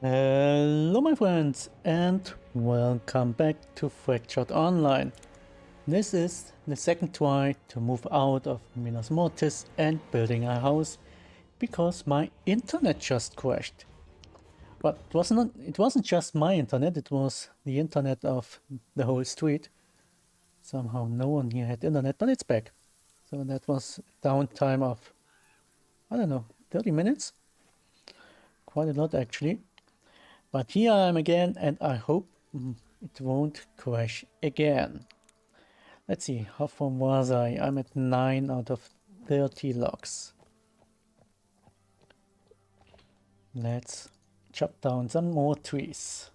Hello my friends and welcome back to Fractured Online. This is the second try to move out of Minas Mortis and building a house because my internet just crashed. But it wasn't just my internet, it was the internet of the whole street. Somehow no one here had internet, but it's back. So that was downtime of, I don't know, 30 minutes? Quite a lot actually. But here I am again, and I hope it won't crash again. Let's see, how far was I? I'm at 9 out of 30 logs. Let's chop down some more trees.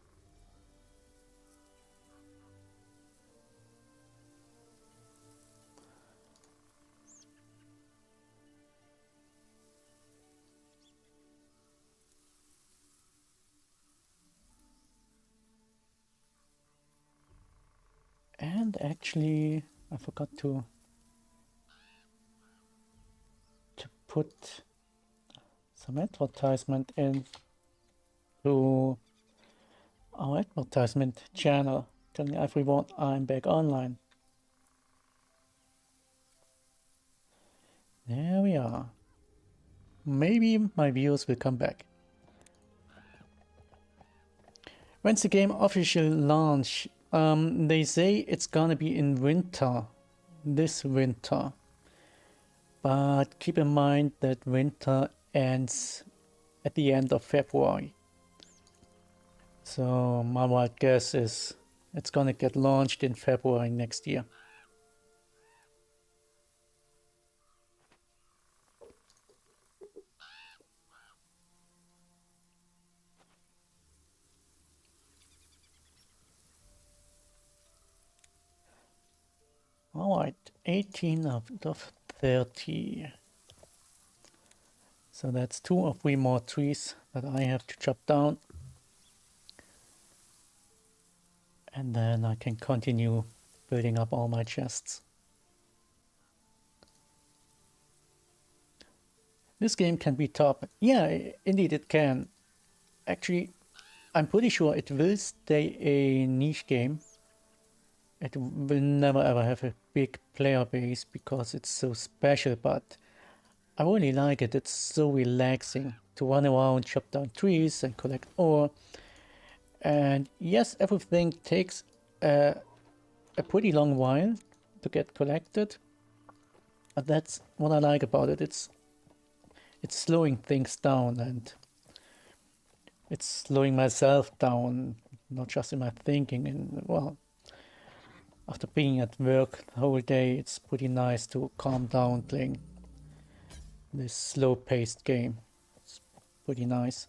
And actually, I forgot to put some advertisement in to our advertisement channel, telling everyone I'm back online. There we are. Maybe my viewers will come back. When's the game official launch? They say it's gonna be in winter, this winter. But keep in mind that winter ends at the end of February. So my wild guess is it's gonna get launched in February next year. Alright, 18 out of 30. So that's 2 or 3 more trees that I have to chop down. And then I can continue building up all my chests. This game can be top. Yeah, indeed it can. Actually, I'm pretty sure it will stay a niche game. It will never ever have a big player base because it's so special, but I really like it. It's so relaxing to run around, chop down trees and collect ore. And yes, everything takes a pretty long while to get collected. But that's what I like about it. It's slowing things down, and it's slowing myself down, not just in my thinking. And well, after being at work the whole day, it's pretty nice to calm down playing this slow-paced game. It's pretty nice.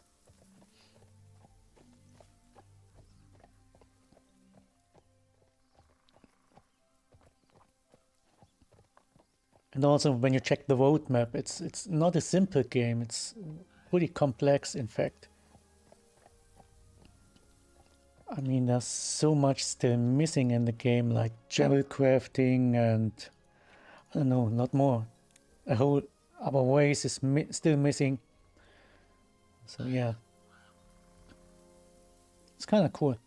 And also, when you check the roadmap, it's not a simple game. It's pretty complex, in fact. I mean, there's so much still missing in the game, like gel crafting and I don't know, not more. A whole other race is still missing. So yeah, it's kind of cool.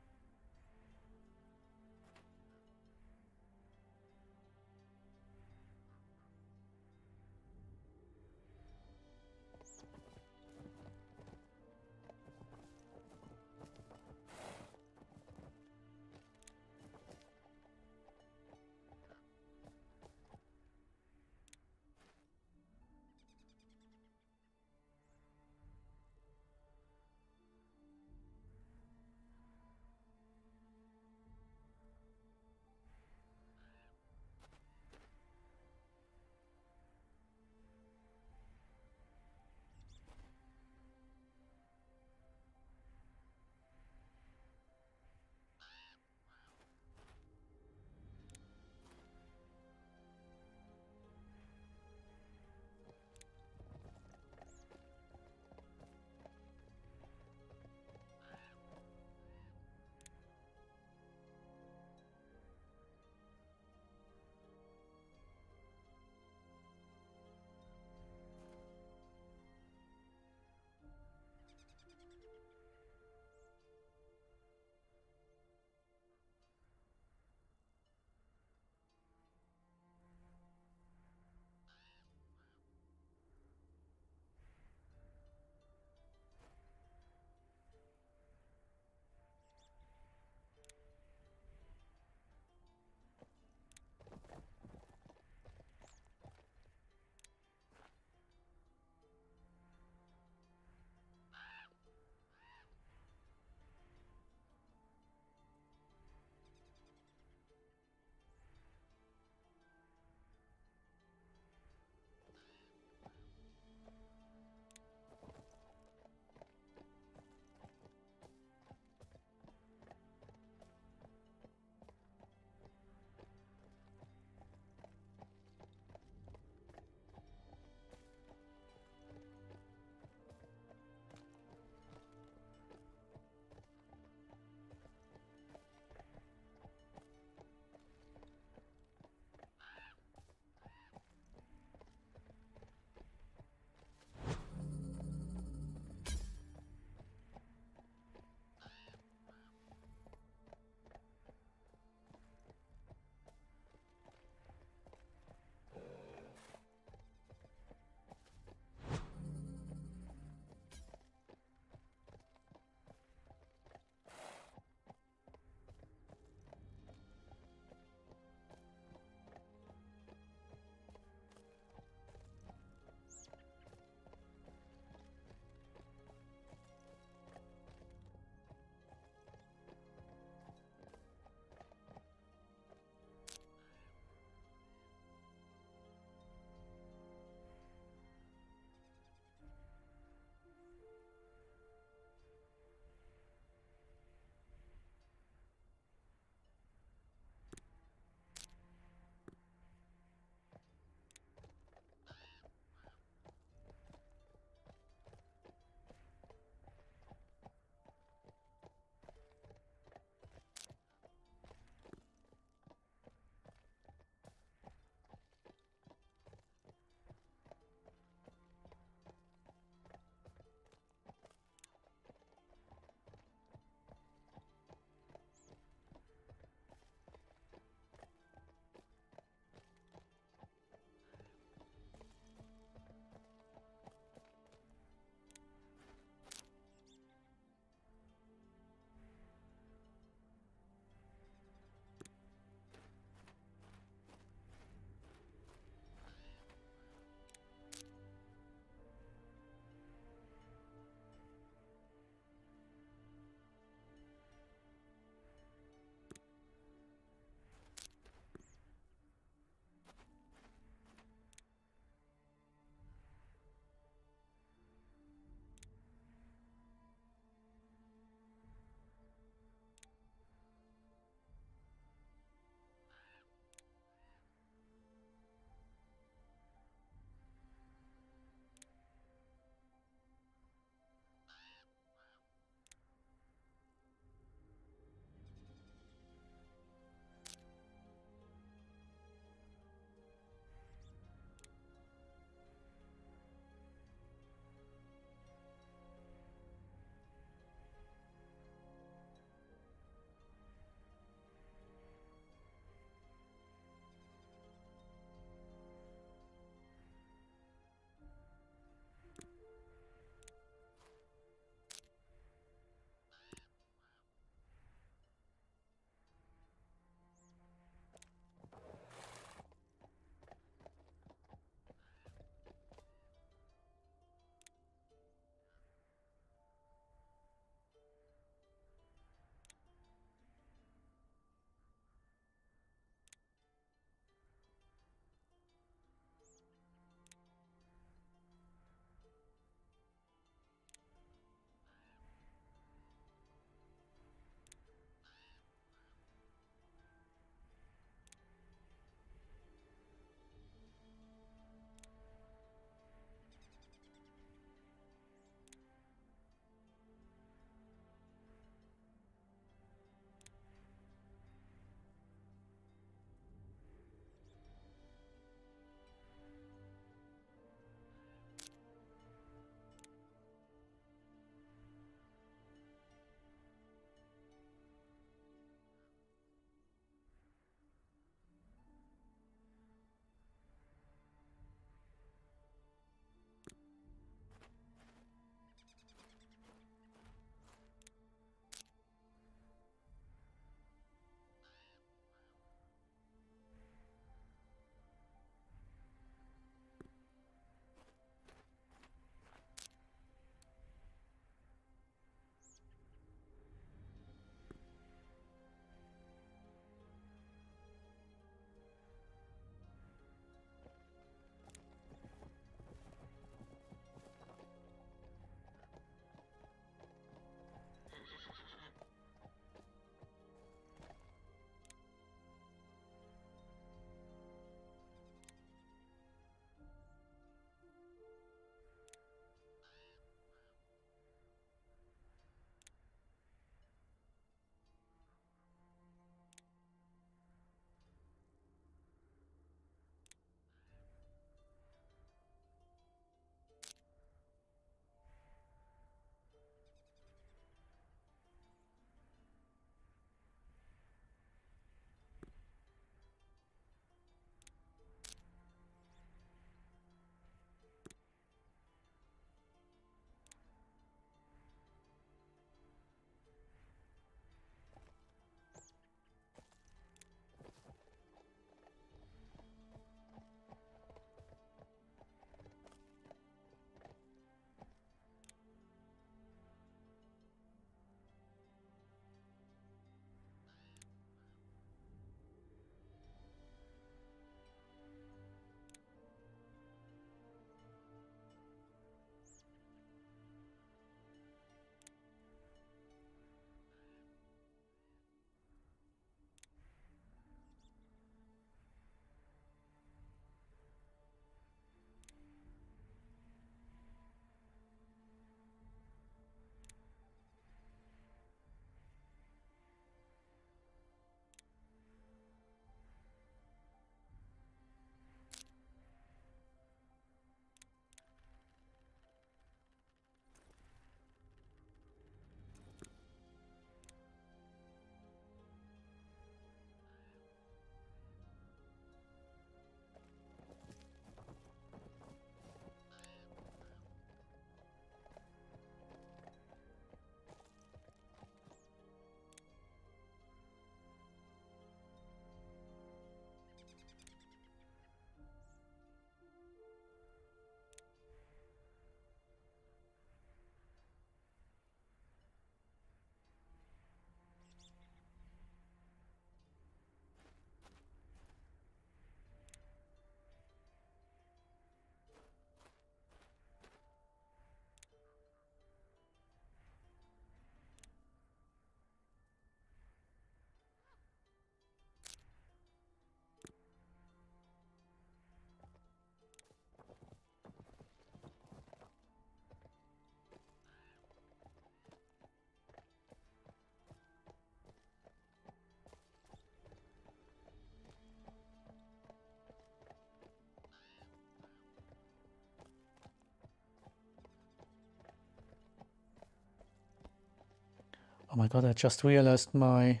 Oh my god, I just realized my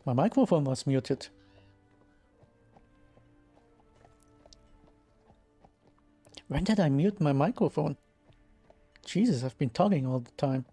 microphone was muted. When did I mute my microphone? Jesus, I've been talking all the time.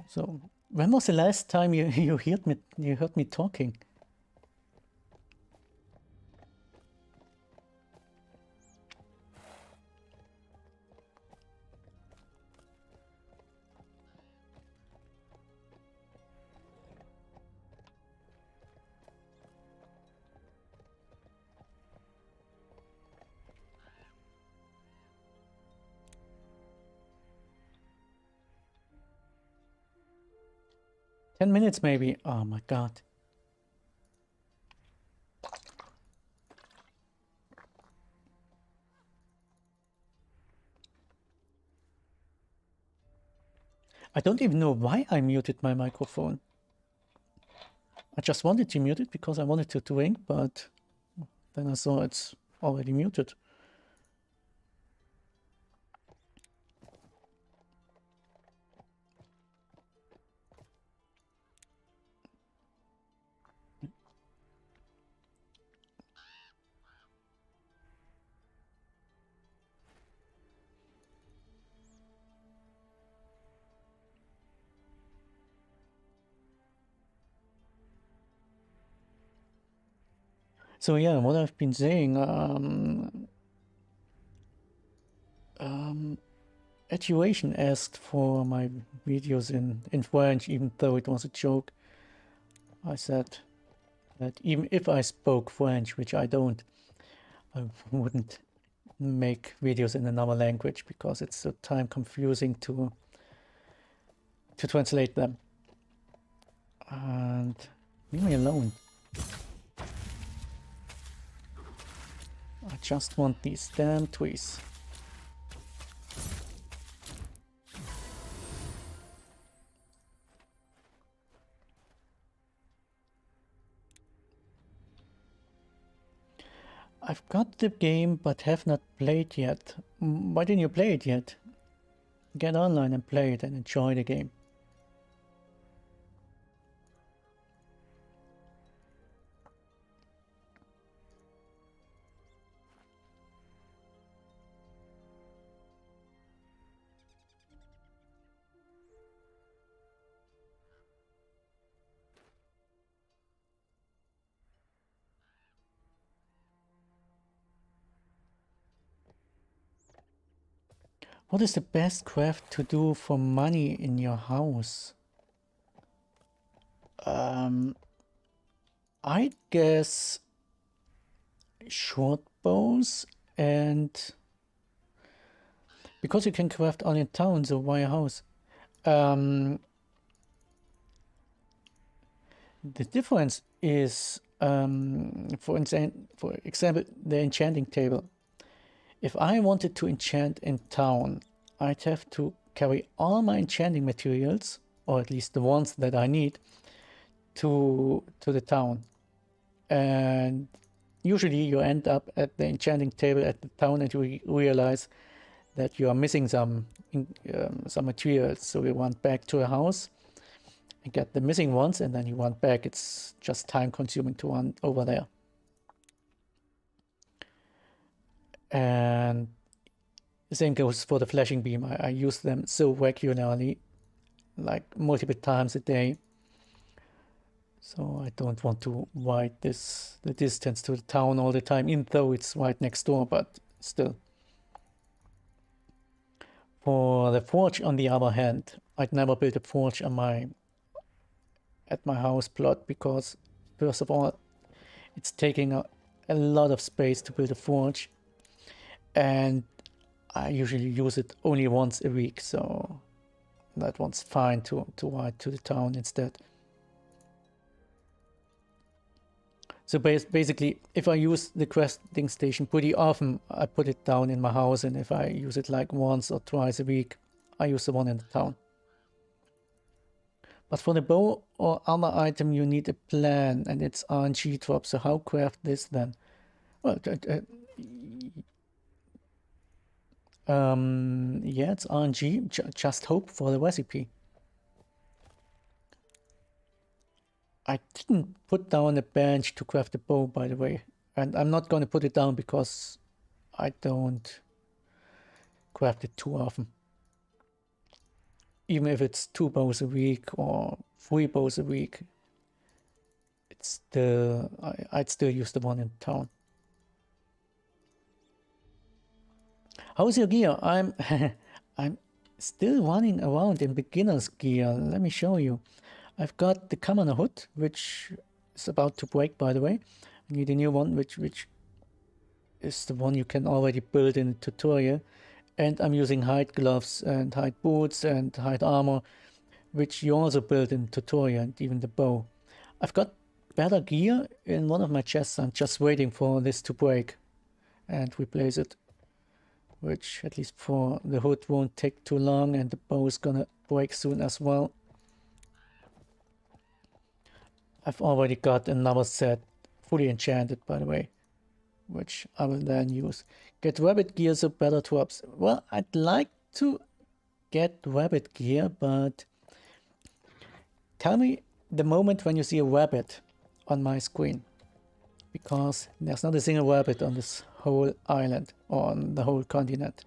So, when was the last time you heard me talking? Ten minutes maybe. Oh my god. I don't even know why I muted my microphone. I just wanted to mute it because I wanted to drink, but then I saw it's already muted. So yeah, what I've been saying, Eduation asked for my videos in French, even though it was a joke. I said that even if I spoke French, which I don't, I wouldn't make videos in another language because it's so time confusing to translate them. And leave me alone. I just want these damn trees. I've got the game but have not played yet. Why didn't you play it yet? Get online and play it and enjoy the game. What is the best craft to do for money in your house? I guess short bows, and because you can craft all in town, so why a house? The difference is, for example, the enchanting table. If I wanted to enchant in town, I'd have to carry all my enchanting materials, or at least the ones that I need, to the town. And usually you end up at the enchanting table at the town and you realize that you are missing some materials. So you run back to a house and get the missing ones, and then you run back. It's just time consuming to run over there. And the same goes for the flashing beam. I use them so regularly, like multiple times a day. So I don't want to ride the distance to the town all the time, even though it's right next door, but still. For the forge, on the other hand, I'd never build a forge at my house plot because, first of all, it's taking a lot of space to build a forge, and I usually use it only once a week, so that one's fine to ride to the town instead. So basically, if I use the crafting station pretty often, I put it down in my house, and if I use it like once or twice a week, I use the one in the town. But for the bow or other item, you need a plan, and it's RNG drop. So how craft this then? Well, yeah, it's RNG. Just hope for the recipe. I didn't put down a bench to craft the bow, by the way. And I'm not going to put it down because I don't craft it too often. Even if it's 2 bows a week or 3 bows a week, it's still, I'd still use the one in town. How's your gear? I'm I'm still running around in beginner's gear. Let me show you. I've got the commoner hood, which is about to break, by the way. I need a new one, which is the one you can already build in the tutorial. And I'm using hide gloves and hide boots and hide armor, which you also build in the tutorial, and even the bow. I've got better gear in one of my chests. I'm just waiting for this to break and replace it, which at least for the hood won't take too long, and the bow is gonna break soon as well. I've already got another set fully enchanted, by the way, which I will then use. Get rabbit gear, so better drops. Well, I'd like to get rabbit gear, but tell me the moment when you see a rabbit on my screen, because there's not a single rabbit on this whole island or on the whole continent.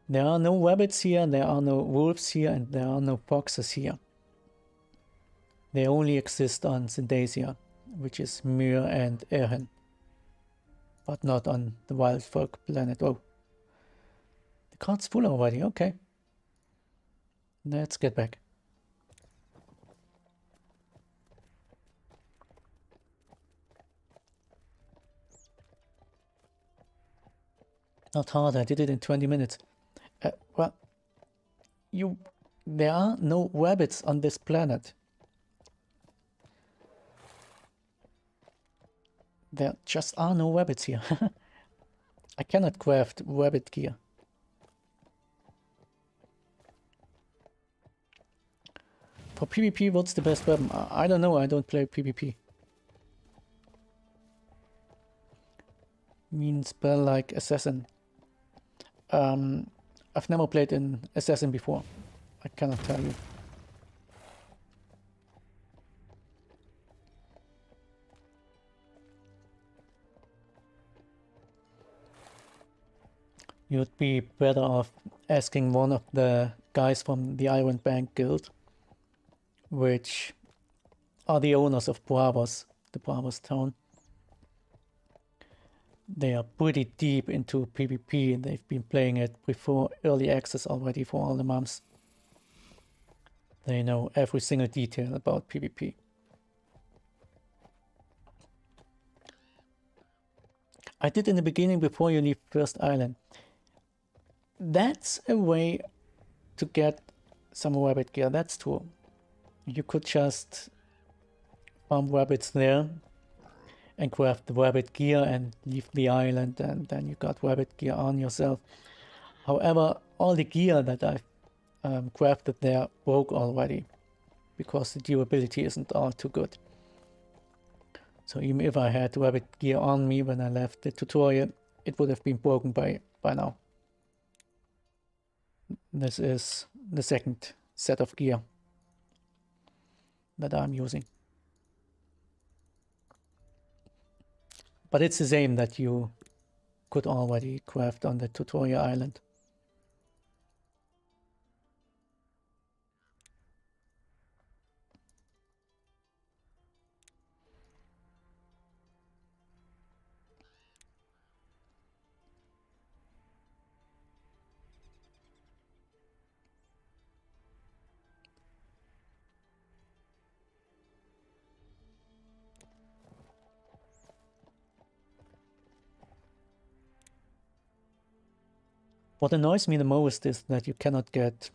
There are no rabbits here, there are no wolves here, and there are no foxes here. They only exist on Syndasia, which is Myr and Erhen, but not on the wild folk planet. Oh, the card's full already, okay. Let's get back. Not hard, I did it in 20 minutes. Well, there are no rabbits on this planet. There just are no rabbits here. I cannot craft rabbit gear. For PvP, what's the best weapon? I don't know, I don't play PvP. Mean spell like assassin. I've never played an assassin before. I cannot tell you. You'd be better off asking one of the guys from the Iron Bank Guild, which are the owners of Bravos, the Bravos town. They are pretty deep into PvP, and they've been playing it before early access already for all the months. They know every single detail about PvP. I did in the beginning before you leave First Island. That's a way to get some rabbit gear, that's true. You could just farm rabbits there and craft the rabbit gear and leave the island, and then you got rabbit gear on yourself. However, all the gear that I've crafted there broke already because the durability isn't all too good. So even if I had rabbit gear on me when I left the tutorial, it would have been broken by now. This is the second set of gear that I'm using. But it's the same that you could already craft on the tutorial island. What annoys me the most is that you cannot get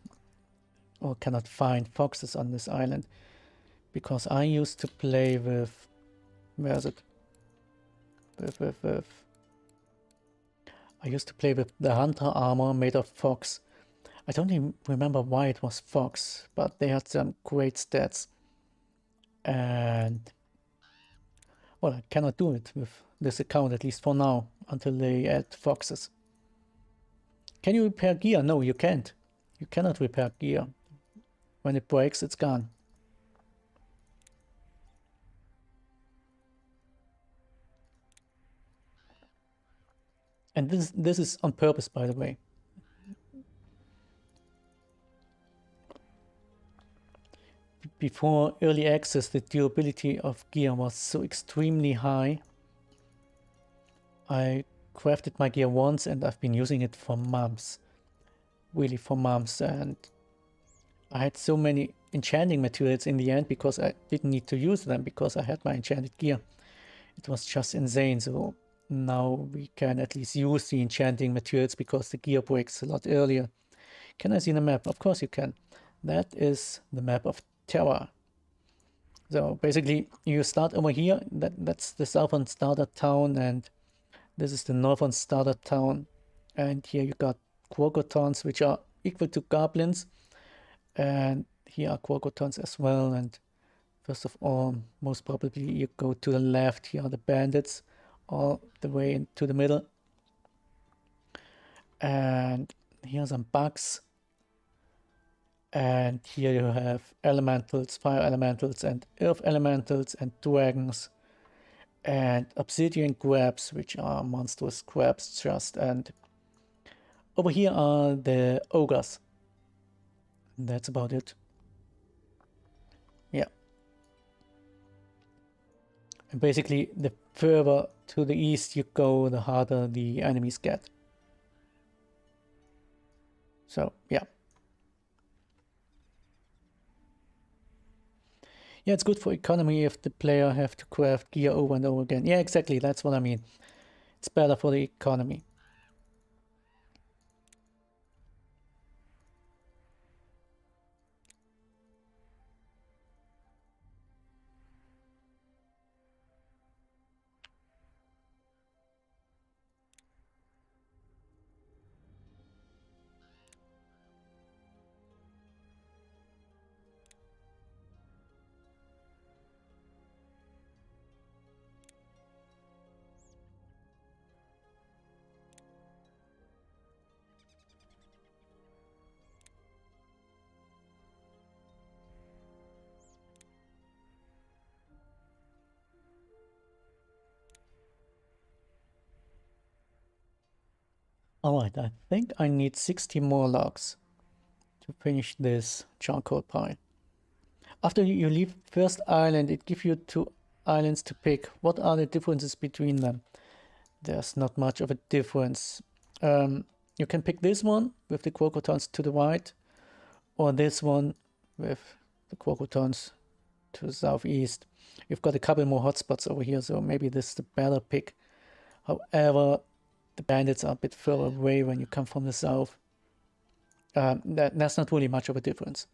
or cannot find foxes on this island, Because I used to play with... Where is it? With... I used to play with the hunter armor made of fox. I don't even remember why it was fox, but they had some great stats. And... well, I cannot do it with this account, at least for now, until they add foxes. Can you repair gear? No, you can't. You cannot repair gear. When it breaks, it's gone. And this is on purpose, by the way. Before early access, the durability of gear was so extremely high. I crafted my gear once and I've been using it for months. Really for months. And I had so many enchanting materials in the end because I didn't need to use them because I had my enchanted gear. It was just insane. So now we can at least use the enchanting materials because the gear breaks a lot earlier. Can I see the map? Of course you can. That is the map of Terra. So basically you start over here. That's the southern starter town, and this is the northern starter town. And here you got Quokotons, which are equal to goblins. And here are Quokotons as well. And first of all, most probably you go to the left. Here are the bandits, all the way into the middle. And here are some bugs. And here you have elementals, fire elementals and earth elementals and dragons. And obsidian crabs, which are monstrous crabs just. And over here are the ogres. And that's about it. Yeah. And basically, the further to the east you go, the harder the enemies get. So, yeah. Yeah, it's good for economy if the player have to craft gear over and over again. Yeah, exactly, that's what I mean. It's better for the economy. Alright, I think I need 60 more logs to finish this charcoal pile. After you leave first island, it gives you 2 islands to pick. What are the differences between them? There's not much of a difference. You can pick this one with the Quokotons to the right, or this one with the Quokotons to the southeast. You've got a couple more hotspots over here, so maybe this is the better pick. However, the bandits are a bit further away when you come from the south. That's not really much of a difference.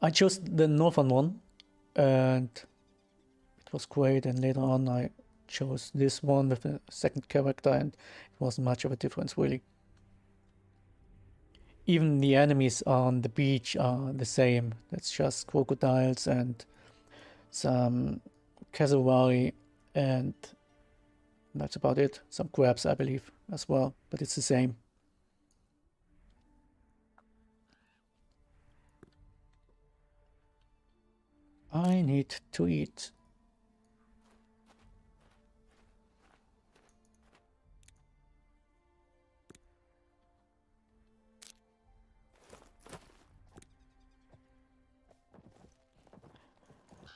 I chose the northern one, and it was great. And later on I chose this one with the second character, and it wasn't much of a difference really. Even the enemies on the beach are the same. That's just crocodiles and some cassowary, and that's about it. Some crabs, I believe, as well, but it's the same. I need to eat.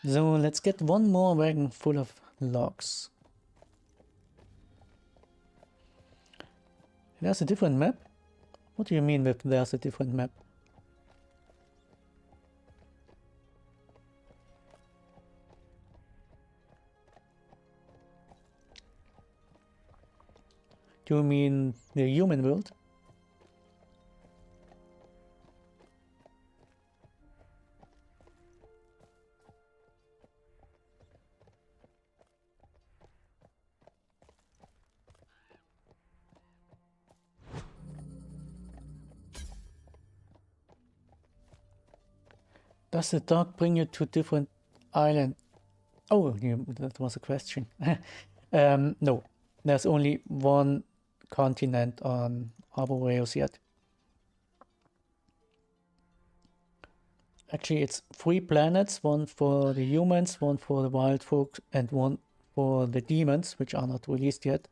So let's get one more wagon full of logs. There's a different map? What do you mean with there's a different map? Do you mean the human world? Does the dock bring you to different island? Oh, that was a question. No, there's only one continent on Arboreus yet. Actually, it's 3 planets, one for the humans, one for the wild folk, and one for the demons, which are not released yet.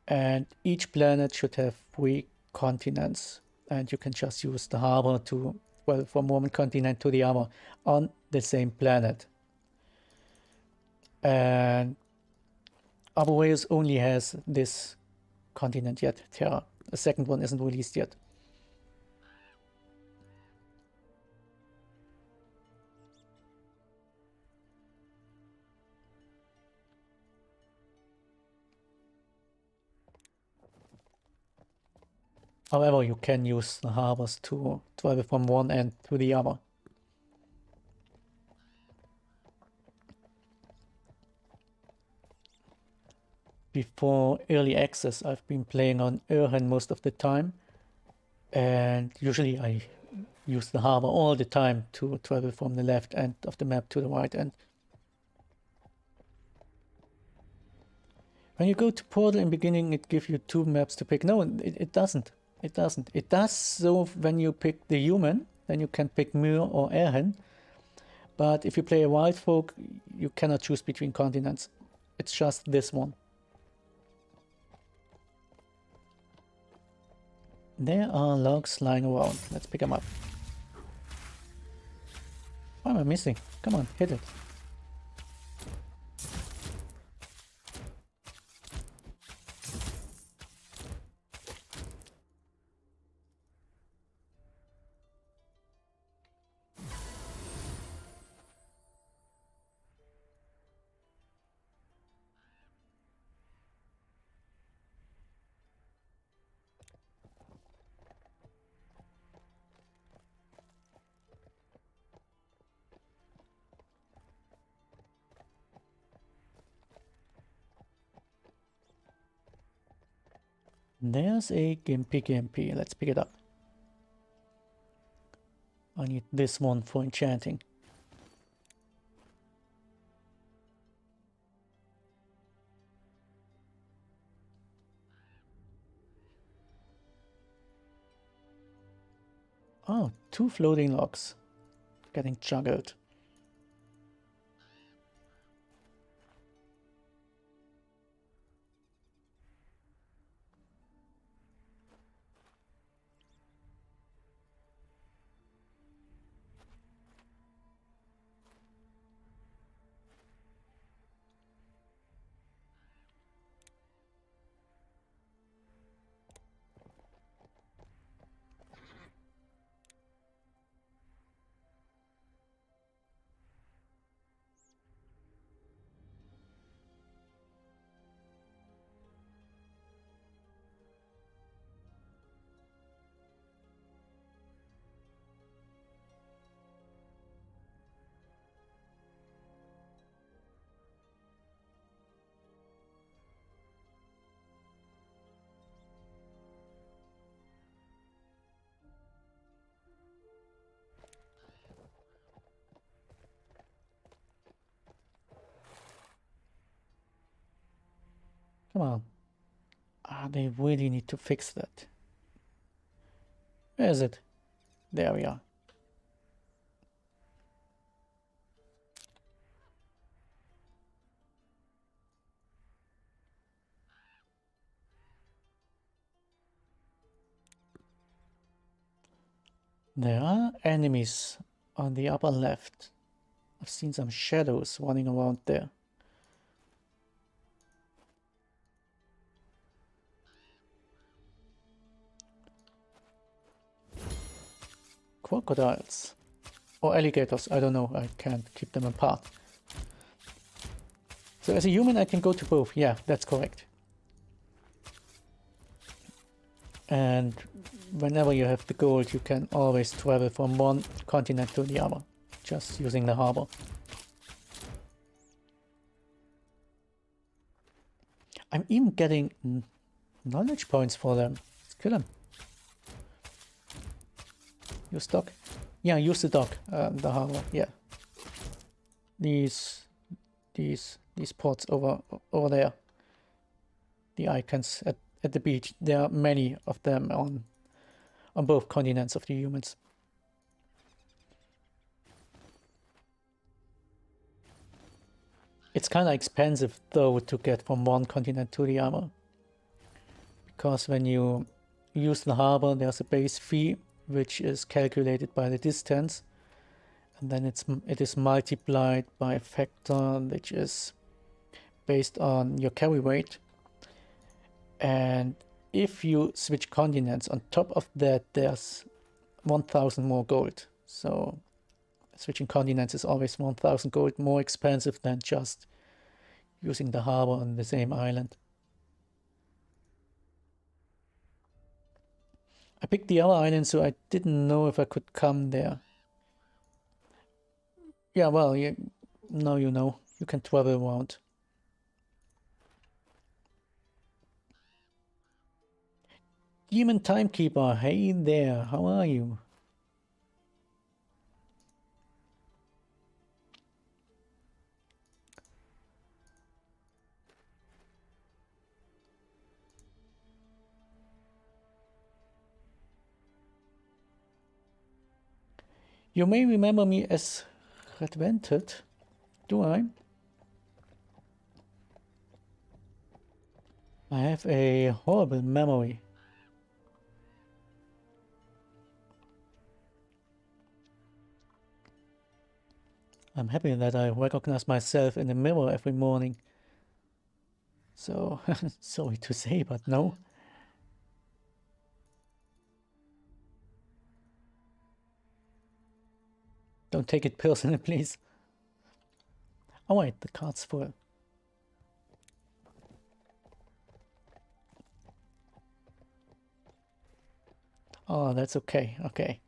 And each planet should have 3 continents, and you can just use the harbor to, well, from one continent to the other on the same planet. And Arboreus only has this continent yet, Terra. The second one isn't released yet. However, you can use the harbors to travel from one end to the other. Before early access, I've been playing on Erhen most of the time, and usually I use the harbor all the time to travel from the left end of the map to the right end. When you go to Portal in beginning, it gives you 2 maps to pick. No, it doesn't. It doesn't. It does so when you pick the human, then you can pick Myr or Erhen. But if you play a wild folk, you cannot choose between continents. It's just this one. There are logs lying around. Let's pick them up. Why am I missing? Come on, hit it. There's a Gimpy. Let's pick it up. I need this one for enchanting. Oh, 2 floating logs getting juggled. Come on. They really need to fix that. Where is it? There we are. There are enemies on the upper left. I've seen some shadows running around there. Crocodiles. Or alligators, I don't know, I can't keep them apart. So as a human I can go to both, yeah, that's correct. And whenever you have the gold, you can always travel from one continent to the other, just using the harbor. I'm even getting knowledge points for them. Let's kill them. You stuck. Yeah, use the dock, the harbor. Yeah, these ports over there. The icons at the beach. There are many of them on both continents of the humans. It's kind of expensive though to get from one continent to the other, because when you use the harbor, there's a base fee which is calculated by the distance, and then it is multiplied by a factor which is based on your carry weight. And if you switch continents, on top of that there's 1000 more gold. So switching continents is always 1000 gold more expensive than just using the harbor on the same island. I picked the other island, so I didn't know if I could come there. Yeah, well, now you know. You can travel around. Demon Timekeeper, hey there, how are you? You may remember me as Redvented, do I? I have a horrible memory. I'm happy that I recognize myself in the mirror every morning. So, sorry to say, but no. Don't take it personally, please. Oh wait, the card's full. Oh, that's okay, okay.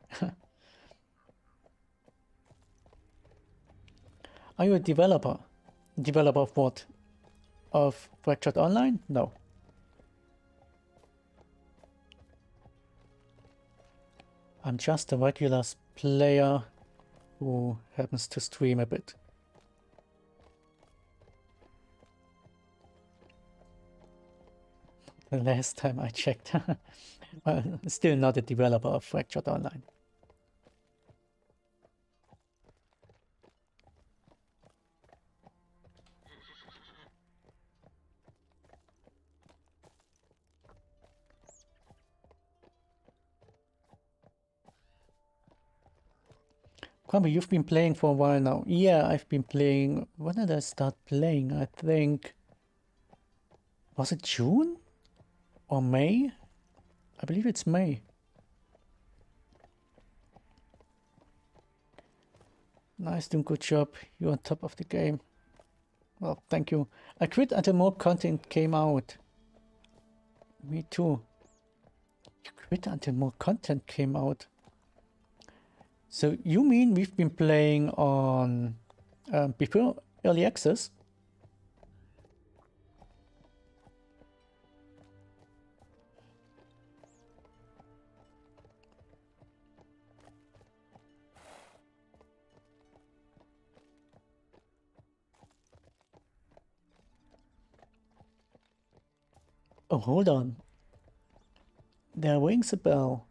Are you a developer? Developer of what? Of Fractured Online? No. I'm just a regular player who happens to stream a bit. The last time I checked. Well, still not a developer of Fractured Online. Kwame, you've been playing for a while now. Yeah, I've been playing. When did I start playing? I think... Was it June? Or May? I believe it's May. Nice, doing good job. You're on top of the game. Well, thank you. I quit until more content came out. Me too. You quit until more content came out. So you mean we've been playing on before early access? Oh, hold on. There rings a bell.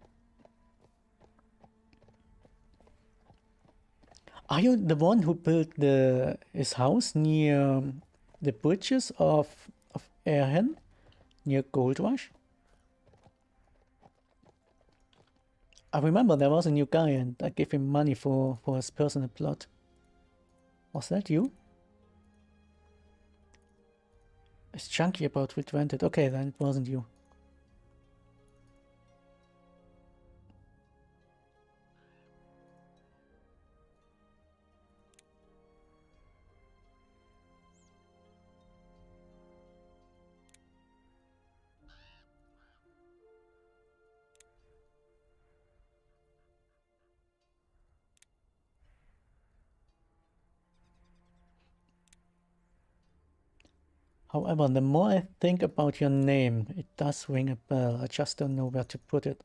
Are you the one who built his house near the bridges of Airhen, near Gold Rush? I remember there was a new guy and I gave him money for his personal plot. Was that you? It's chunky about Redvented. Okay, then it wasn't you. However, the more I think about your name, it does ring a bell. I just don't know where to put it.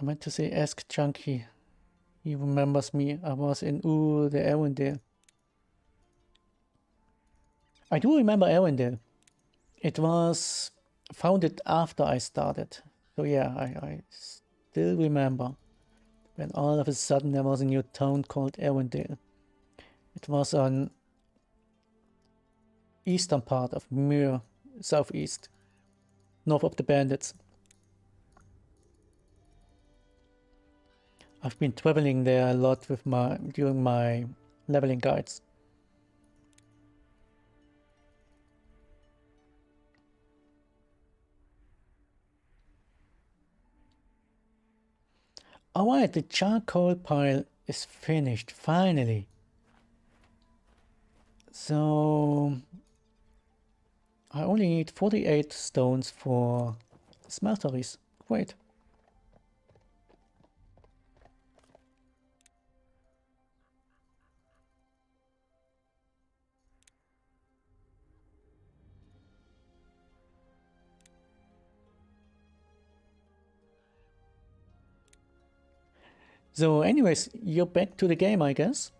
I meant to say ask Chunky. He remembers me. I was in the Arendelle. I do remember Arendelle. It was founded after I started. So yeah, I still remember when all of a sudden there was a new town called Arendelle. It was on eastern part of Muir, southeast, north of the bandits. I've been traveling there a lot with during my leveling guides. Alright, the charcoal pile is finished, finally. So I only need 48 stones for smelteries. Great. So anyways, you're back to the game, I guess.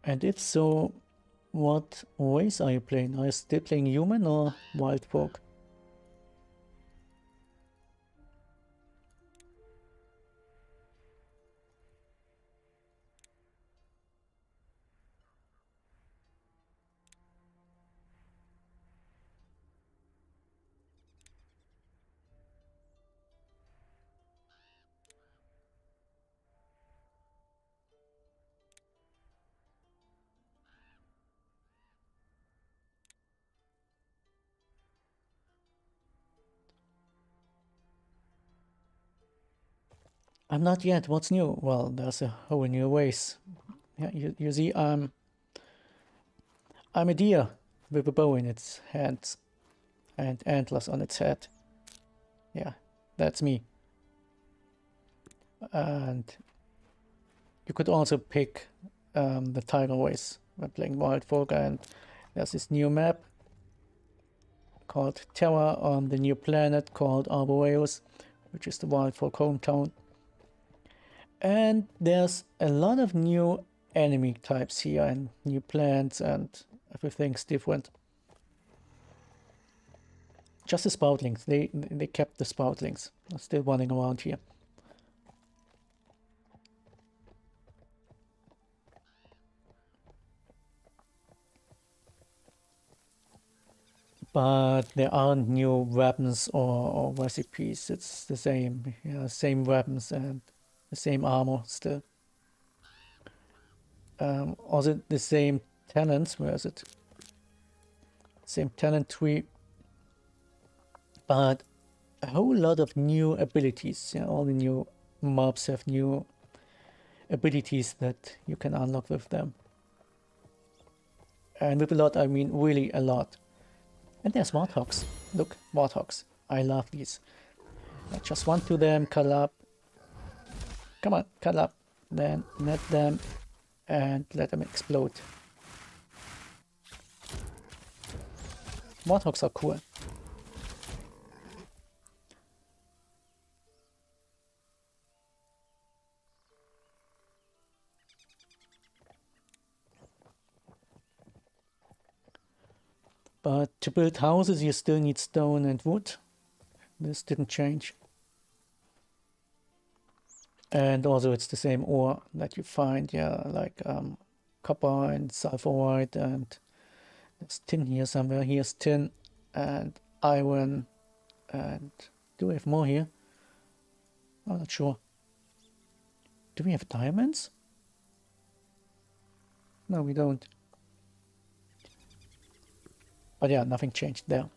And if so, what race are you playing? Are you still playing human or wild folk? I'm not yet. What's new? Well, there's a whole new race. Yeah, you see, I'm a deer with a bow in its hands and antlers on its head. Yeah, that's me. And you could also pick the tiger race when playing wild folk, and there's this new map called Terra on the new planet called Arboreus, which is the wild folk hometown. And there's a lot of new enemy types here and new plants, and everything's different. Just the spoutlings, they kept the spoutlings. They're still running around here. But there aren't new weapons or recipes. It's the same, yeah, same weapons and the same armor still. Also the same talents. Where is it? Same talent tree, but a whole lot of new abilities. Yeah, all the new mobs have new abilities that you can unlock with them. And with a lot, I mean really a lot. And there's warthogs. Look, warthogs. I love these. I just run to them, cuddle up. Come on, cuddle up. Then net them and let them explode. Warthogs are cool. But to build houses you still need stone and wood. This didn't change. And also it's the same ore that you find, yeah, like copper and sulfurite, and there's tin here somewhere. Here's tin and iron, and do we have more here? I'm not sure. Do we have diamonds? No, we don't. But yeah, nothing changed there.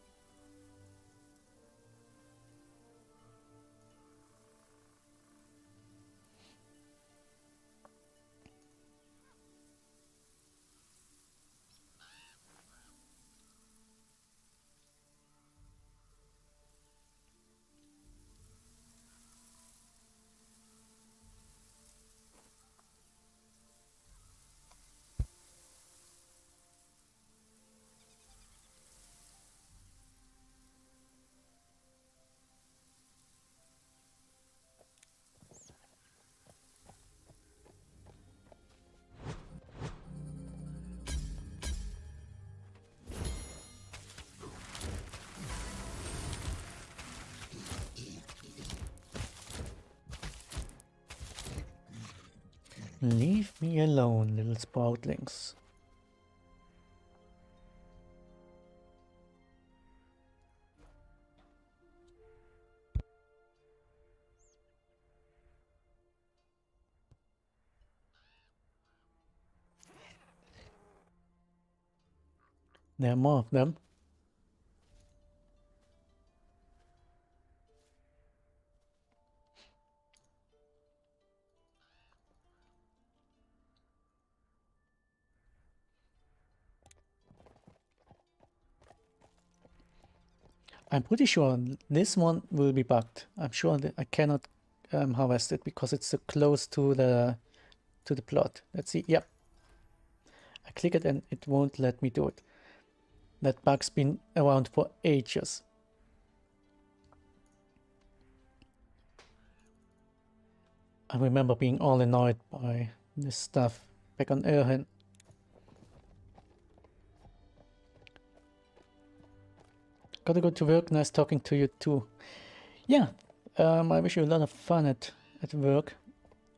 Leave me alone, little sproutlings. There are more of them. I'm pretty sure this one will be bugged. I'm sure that I cannot harvest it because it's so close to the plot. Let's see. Yep. I click it and it won't let me do it. That bug's been around for ages. I remember being all annoyed by this stuff back on Erhen. Gotta go to work. Nice talking to you too. Yeah, I wish you a lot of fun at work.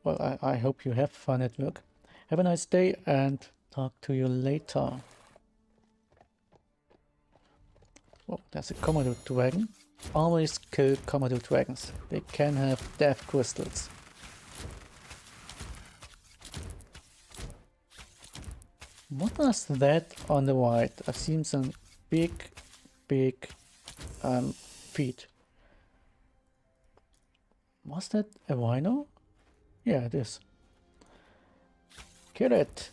Well, I hope you have fun at work. Have a nice day and talk to you later. Oh, there's a Komodo dragon. Always kill Komodo dragons. They can have death crystals. What was that on the right? I've seen some big feet. Was that a rhino? Yeah, it is. Kill it.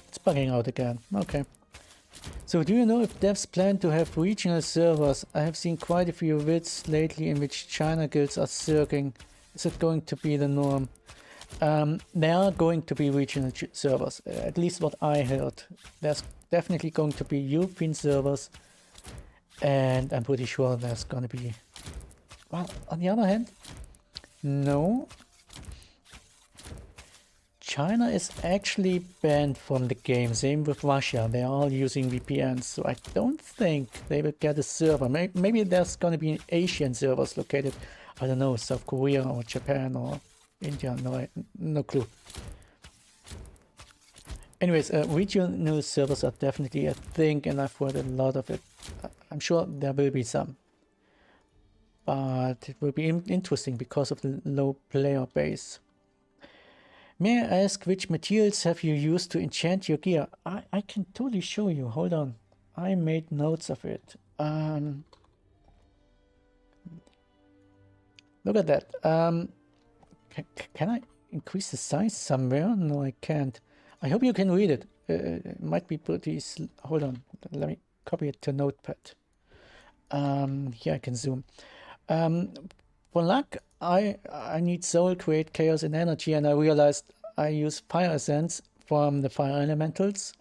It's bugging out again. Okay. So do you know if devs plan to have regional servers? I have seen quite a few vids lately in which China guilds are circling. Is it going to be the norm? There are going to be regional servers, at least what I heard. There's definitely going to be European servers, and I'm pretty sure there's going to be... Well, on the other hand, no. China is actually banned from the game, same with Russia. They're all using VPNs, so I don't think they will get a server. Maybe there's going to be Asian servers located, I don't know, South Korea or Japan or India, no clue. Anyways, regional servers are definitely a thing, and I've heard a lot of it. I'm sure there will be some, but it will be interesting because of the low player base. May I ask which materials have you used to enchant your gear? I can totally show you. Hold on. I made notes of it. Look at that. Can I increase the size somewhere? No, I can't. I hope you can read it. It might be pretty... Hold on. Let me copy it to Notepad. Here I can zoom. For luck, I need soul, create chaos and energy, and I realized I use fire essence from the fire elementals.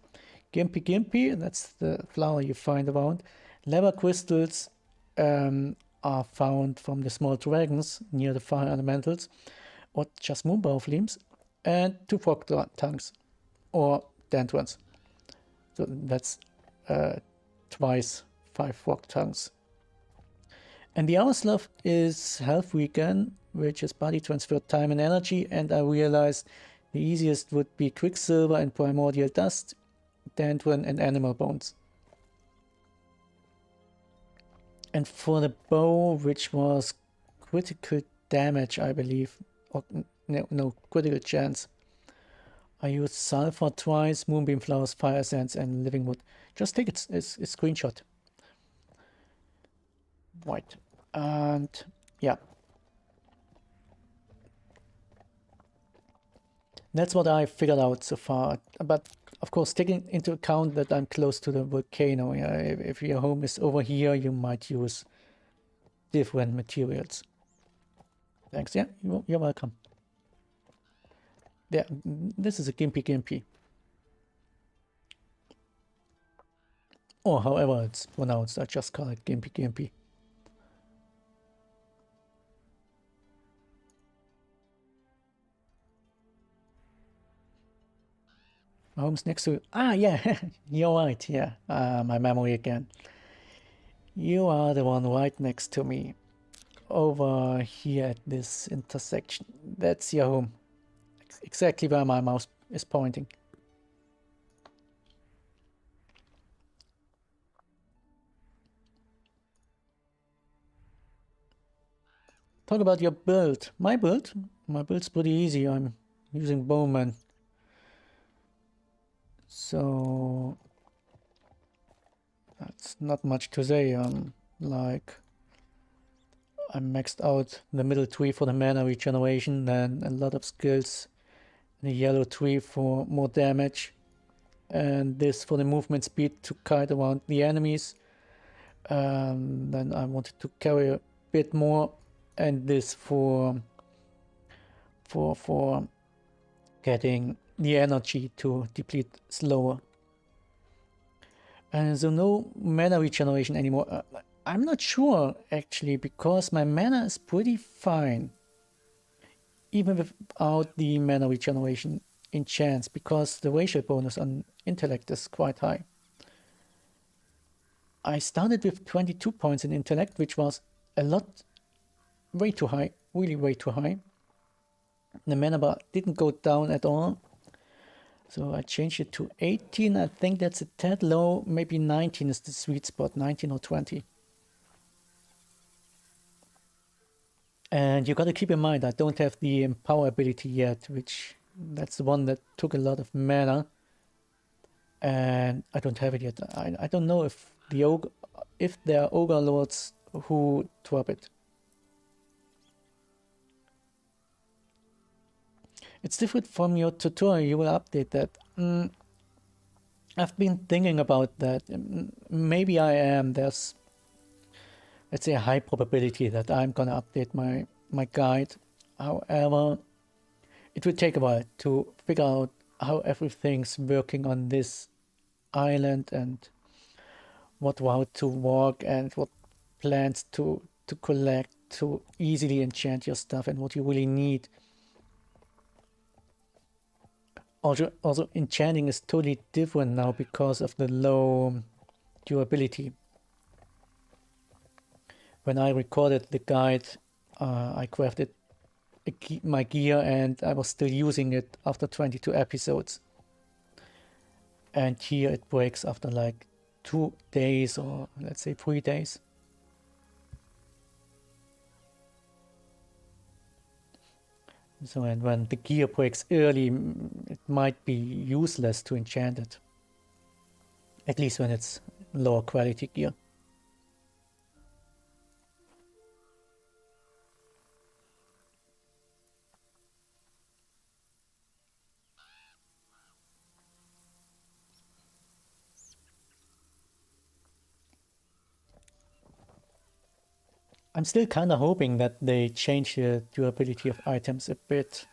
Gimpy, that's the flower you find around. Lava crystals are found from the small dragons near the fire elementals, or just moonbow flames, and 2 frog tongues, or dendrons. So that's twice 5 frog tongues. And the other stuff is health weaken, which is body transfer time and energy, and I realized the easiest would be quicksilver and primordial dust, dendron and animal bones. And for the bow, which was critical damage, I believe, or no critical chance, I used sulfur twice, moonbeam flowers, fire essence, and living wood. Just take a screenshot. Right, and yeah, that's what I figured out so far. But of course, taking into account that I'm close to the volcano, yeah, if your home is over here, you might use different materials. Thanks. Yeah, you're welcome. Yeah, this is a Gimpy. Or however it's pronounced, I just call it Gimpy. home's next to... Ah, yeah, you're right, yeah. My memory again. You are the one right next to me. Over here at this intersection. That's your home. Exactly where my mouse is pointing. Talk about your build. My build? My build's pretty easy. I'm using Bowman. So that's not much to say. Like I maxed out the middle tree for the mana regeneration, then a lot of skills. The yellow tree for more damage, and this for the movement speed to kite around the enemies. Then I wanted to carry a bit more, and this for getting the energy to deplete slower. And so no mana regeneration anymore. I'm not sure actually, because my mana is pretty fine even without the mana regeneration enchants, because the racial bonus on intellect is quite high. I started with 22 points in intellect, which was a lot, way too high, really way too high. The mana bar didn't go down at all, so I changed it to 18. I think that's a tad low. Maybe 19 is the sweet spot, 19 or 20. And you gotta keep in mind, I don't have the empower ability yet, which that's the one that took a lot of mana. And I don't have it yet. I don't know if there are ogre lords who drop it. It's different from your tutorial. You will update that. I've been thinking about that. Maybe I am. There's, let's say, a high probability that I'm gonna update my guide. However, it will take a while to figure out how everything's working on this island and what route to walk and what plants to collect to easily enchant your stuff and what you really need. Also enchanting is totally different now because of the low durability. When I recorded the guide, I crafted my gear and I was still using it after 22 episodes. And here it breaks after like 2 days or let's say 3 days. So, and when the gear breaks early, it might be useless to enchant it. At least when it's lower quality gear. I'm still kind of hoping that they change the durability of items a bit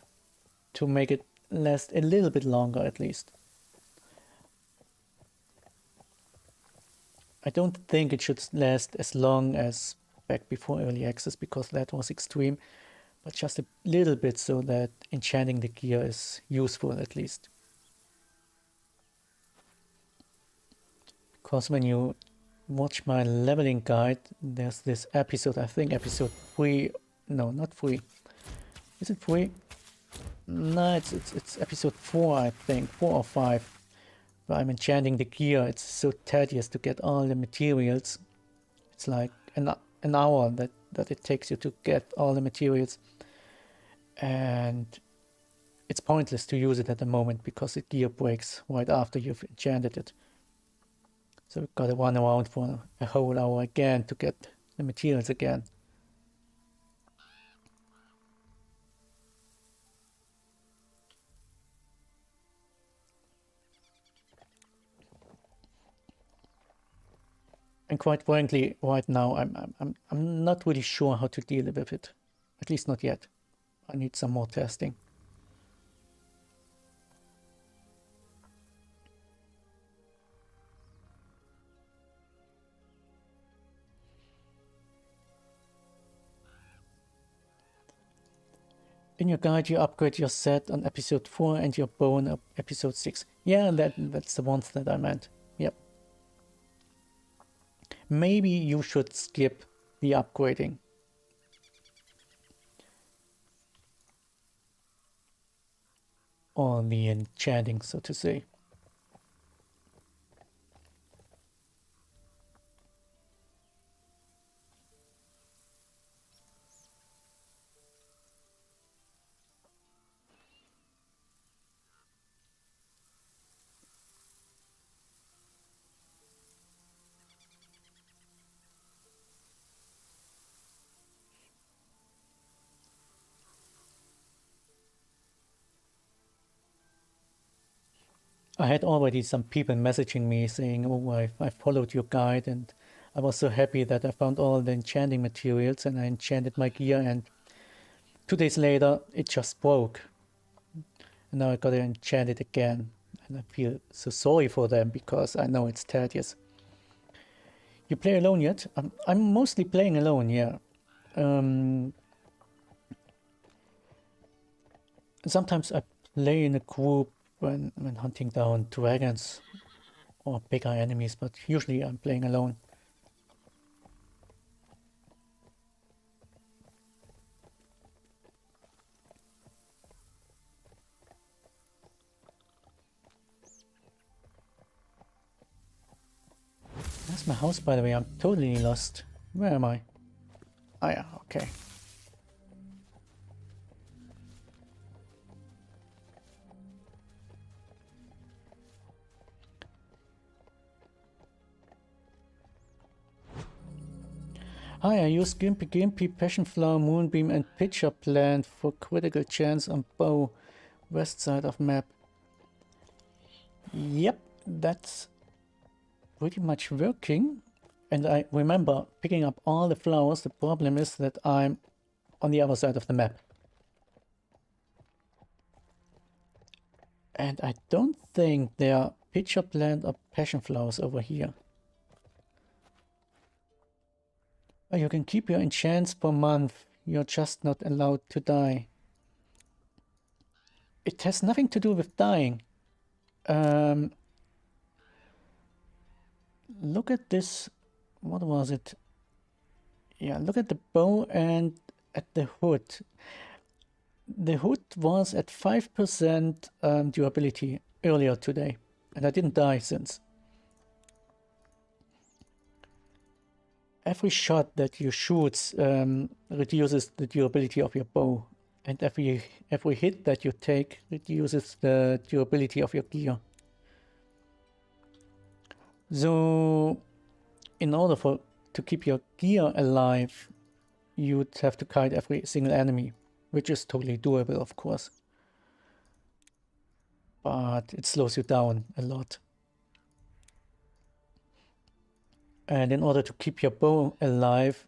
to make it last a little bit longer at least. I don't think it should last as long as back before early access, because that was extreme, but just a little bit so that enchanting the gear is useful at least. Because when you watch my leveling guide, there's this episode, I think episode 3, no, not 3. Is it 3? No, it's episode 4, I think, 4 or 5. Where I'm enchanting the gear. It's so tedious to get all the materials. It's like an hour that it takes you to get all the materials. And it's pointless to use it at the moment because the gear breaks right after you've enchanted it. So we've got to run around for a whole hour again to get the materials again. And quite frankly, right now I'm not really sure how to deal with it. At least not yet. I need some more testing. In your guide, you upgrade your set on episode 4 and your bow on episode 6. Yeah, that's the ones that I meant. Yep. Maybe you should skip the upgrading. Or the enchanting, so to say. I had already some people messaging me saying, oh, I followed your guide and I was so happy that I found all the enchanting materials and I enchanted my gear, and 2 days later it just broke. And now I gotta enchant it again. And I feel so sorry for them because I know it's tedious. You play alone yet? I'm mostly playing alone, yeah. Sometimes I play in a group when hunting down dragons or bigger enemies, but usually I'm playing alone. That's my house, by the way. I'm totally lost. Where am I? Oh yeah, okay. Hi, I use Gimpy, Passion Flower, Moonbeam and Pitcher Plant for critical chance on bow. West side of map. Yep, that's pretty much working. And I remember picking up all the flowers. The problem is that I'm on the other side of the map. And I don't think there are pitcher plant or passion flowers over here. Oh, you can keep your enchants per month. You're just not allowed to die. It has nothing to do with dying. Look at this. What was it? Yeah, look at the bow and at the hood. The hood was at 5% durability earlier today, and I didn't die since. Every shot that you shoot reduces the durability of your bow, and every hit that you take reduces the durability of your gear. So, in order to keep your gear alive, you'd have to kite every single enemy, which is totally doable, of course. But it slows you down a lot. And in order to keep your bow alive,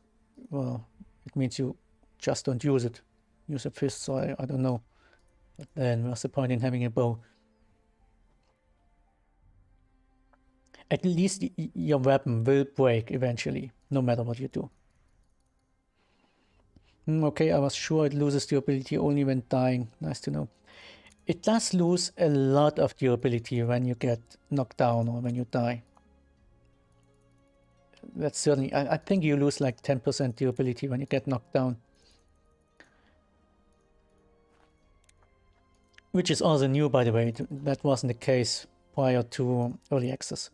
well, it means you just don't use it. Use a fist, so I don't know. But then what's the point in having a bow? At least your weapon will break eventually, no matter what you do. Okay, I was sure it loses durability only when dying. Nice to know. It does lose a lot of durability when you get knocked down or when you die. That's certainly... I think you lose like 10% durability when you get knocked down. Which is also new, by the way. That wasn't the case prior to early access.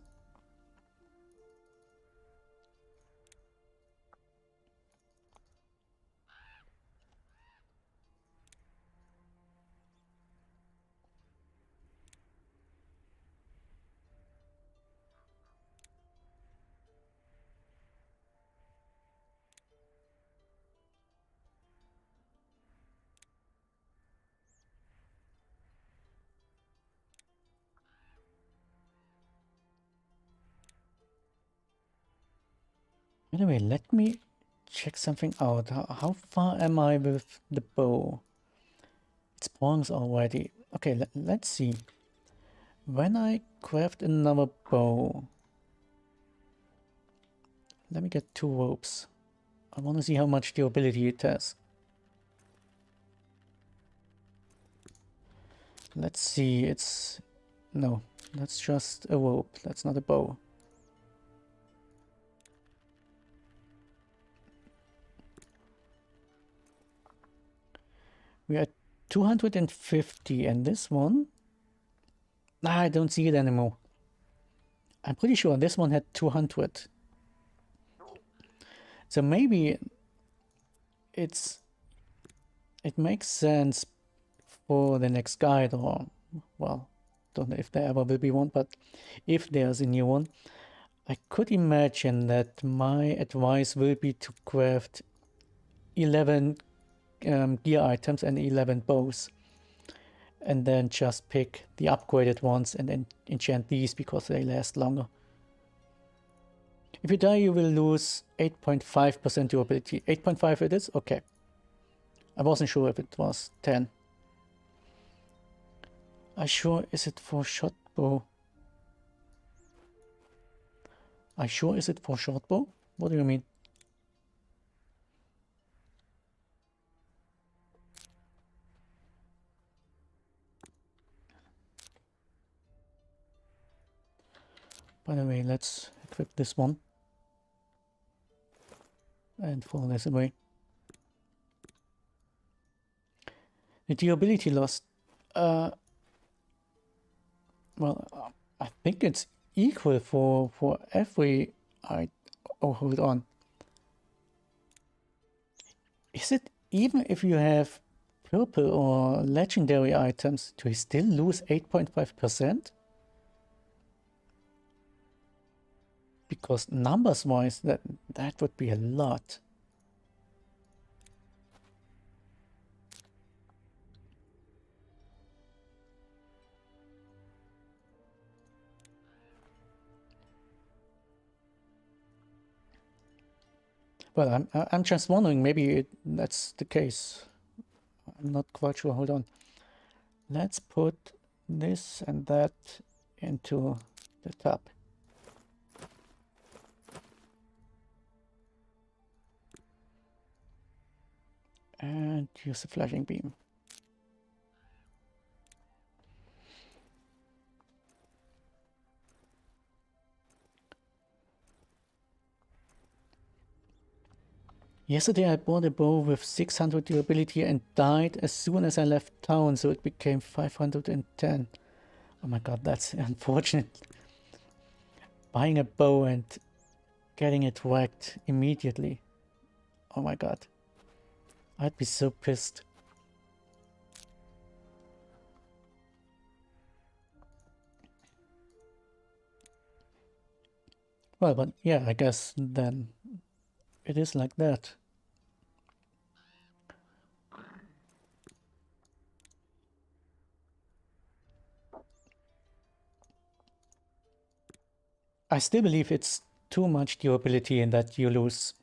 Anyway, let me check something out. How far am I with the bow? It's bronze already. Okay, let's see. When I craft another bow, let me get 2 ropes. I want to see how much durability it has. Let's see, it's... No, that's just a rope, that's not a bow. We're at 250 and this one... I don't see it anymore. I'm pretty sure this one had 200. So maybe it makes sense for the next guide, or, well, don't know if there ever will be one, but if there's a new one, I could imagine that my advice will be to craft 11 gear items and 11 bows, and then just pick the upgraded ones and then enchant these because they last longer. If you die, you will lose 8.5% durability. 8.5 it is? Okay. I wasn't sure if it was 10. I sure is it for short bow? I sure is it for short bow? What do you mean? By the way, let's equip this one. And throw this away. The durability loss. Well, I think it's equal for every... Oh, hold on. Is it even if you have purple or legendary items, do you still lose 8.5%? Because numbers-wise, that would be a lot. Well, I'm just wondering, maybe that's the case. I'm not quite sure. Hold on. Let's put this and that into the tab. And use the flashing beam. Yesterday I bought a bow with 600 durability and died as soon as I left town, so it became 510. Oh my god, that's unfortunate. Buying a bow and getting it whacked immediately. Oh my god. I'd be so pissed. Well, but yeah, I guess then it is like that. I still believe it's too much durability in that you lose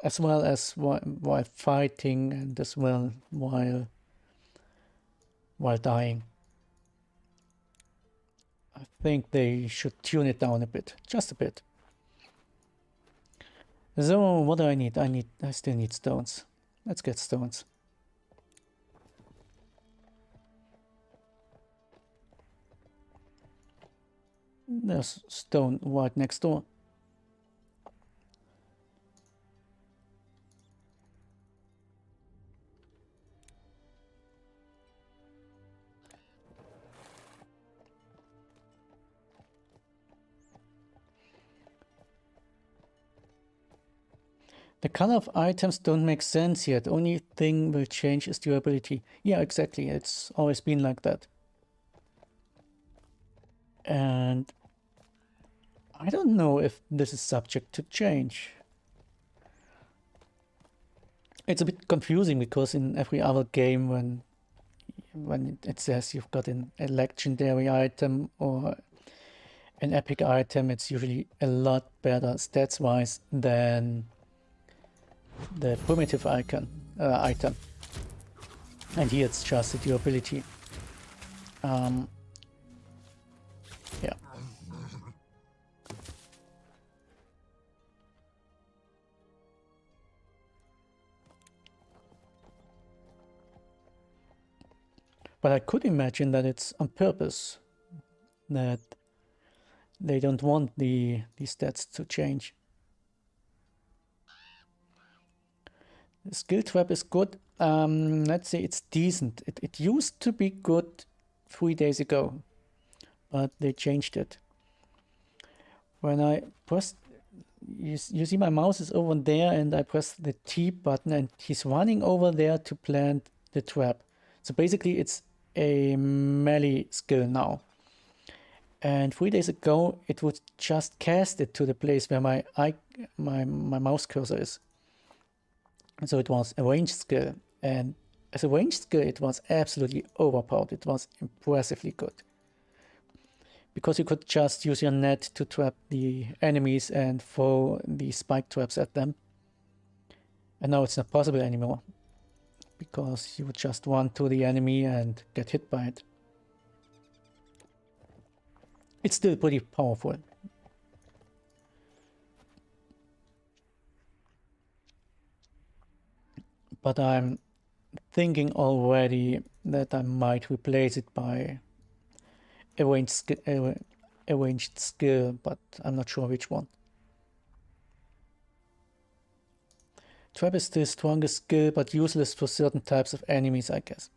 as well as while fighting and as well while dying. I think they should tune it down a bit, just a bit. So what do I need? I still need stones. Let's get stones. There's stone right next door. The color of items don't make sense yet. Only thing will change is durability. Yeah, exactly. It's always been like that. And I don't know if this is subject to change. It's a bit confusing because in every other game when it says you've got a legendary item or an epic item, it's usually a lot better stats-wise than the primitive item. And here it's just the durability. Yeah. But I could imagine that it's on purpose, that they don't want the stats to change. The skill trap is good. Let's say it's decent. It used to be good 3 days ago, but they changed it. When I press, you see my mouse is over there and I press the T button and he's running over there to plant the trap. So basically it's a melee skill now. And 3 days ago it would just cast it to the place where my mouse cursor is. So it was a ranged skill, and as a ranged skill it was absolutely overpowered. It was impressively good. Because you could just use your net to trap the enemies and throw the spike traps at them. And now it's not possible anymore, because you would just run to the enemy and get hit by it. It's still pretty powerful. But I'm thinking already that I might replace it by a ranged skill, but I'm not sure which one. Trap is the strongest skill, but useless for certain types of enemies, I guess.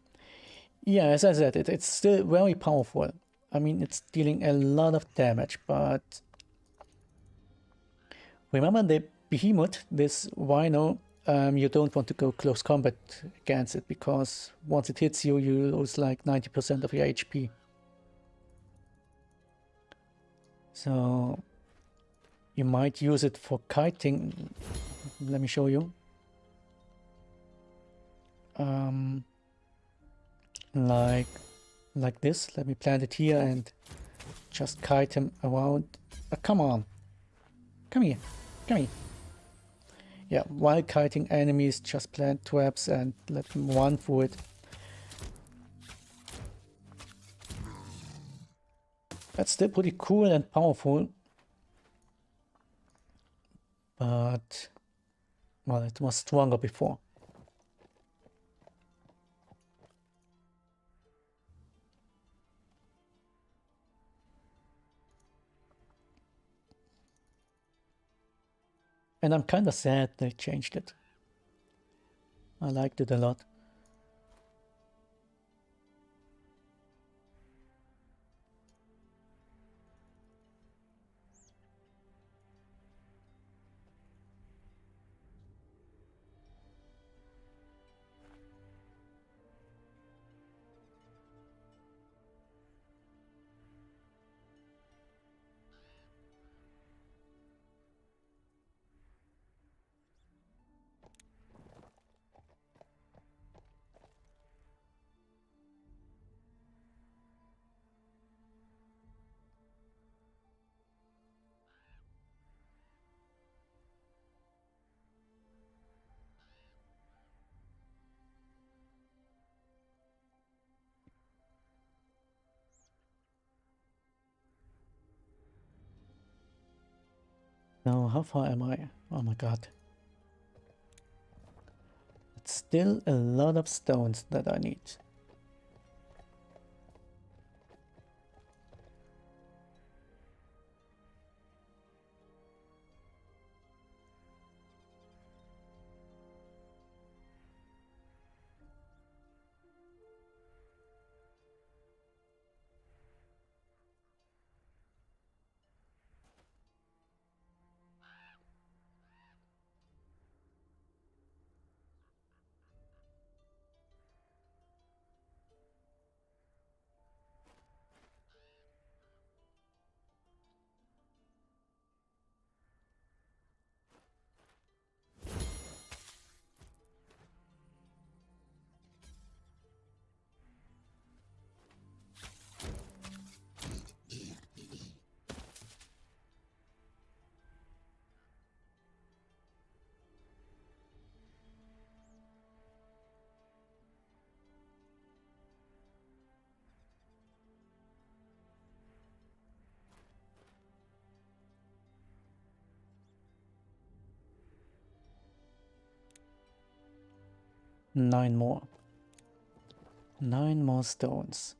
Yeah, as I said, it's still very powerful. I mean, it's dealing a lot of damage, but remember the behemoth, this rhino, you don't want to go close combat against it, because once it hits you, you lose like 90% of your HP. So you might use it for kiting. Let me show you. Like this. Let me plant it here and just kite him around. Come on. Come here. Come here. Yeah, while kiting enemies, just plant traps and let them run through it. That's still pretty cool and powerful. But, well, it was stronger before. And I'm kind of sad they changed it. I liked it a lot. Now, how far am I? Oh my god. It's still a lot of stones that I need. Nine more. 9 more stones.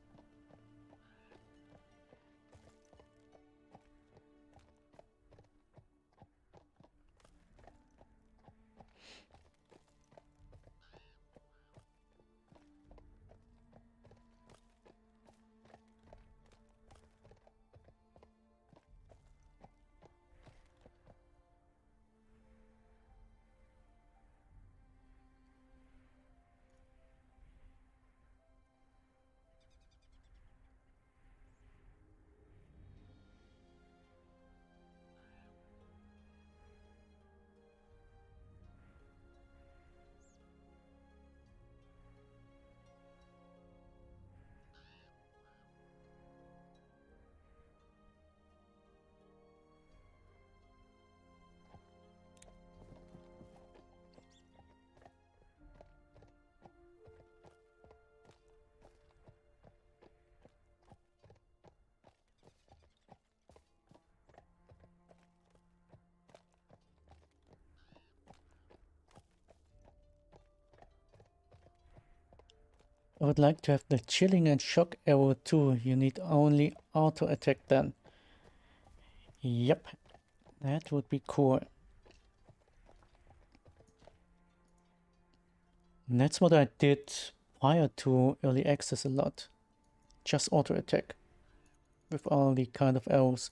I would like to have the chilling and shock arrow too. You need only auto attack then. Yep, that would be cool. And that's what I did prior to early access a lot. Just auto attack with all the kind of arrows.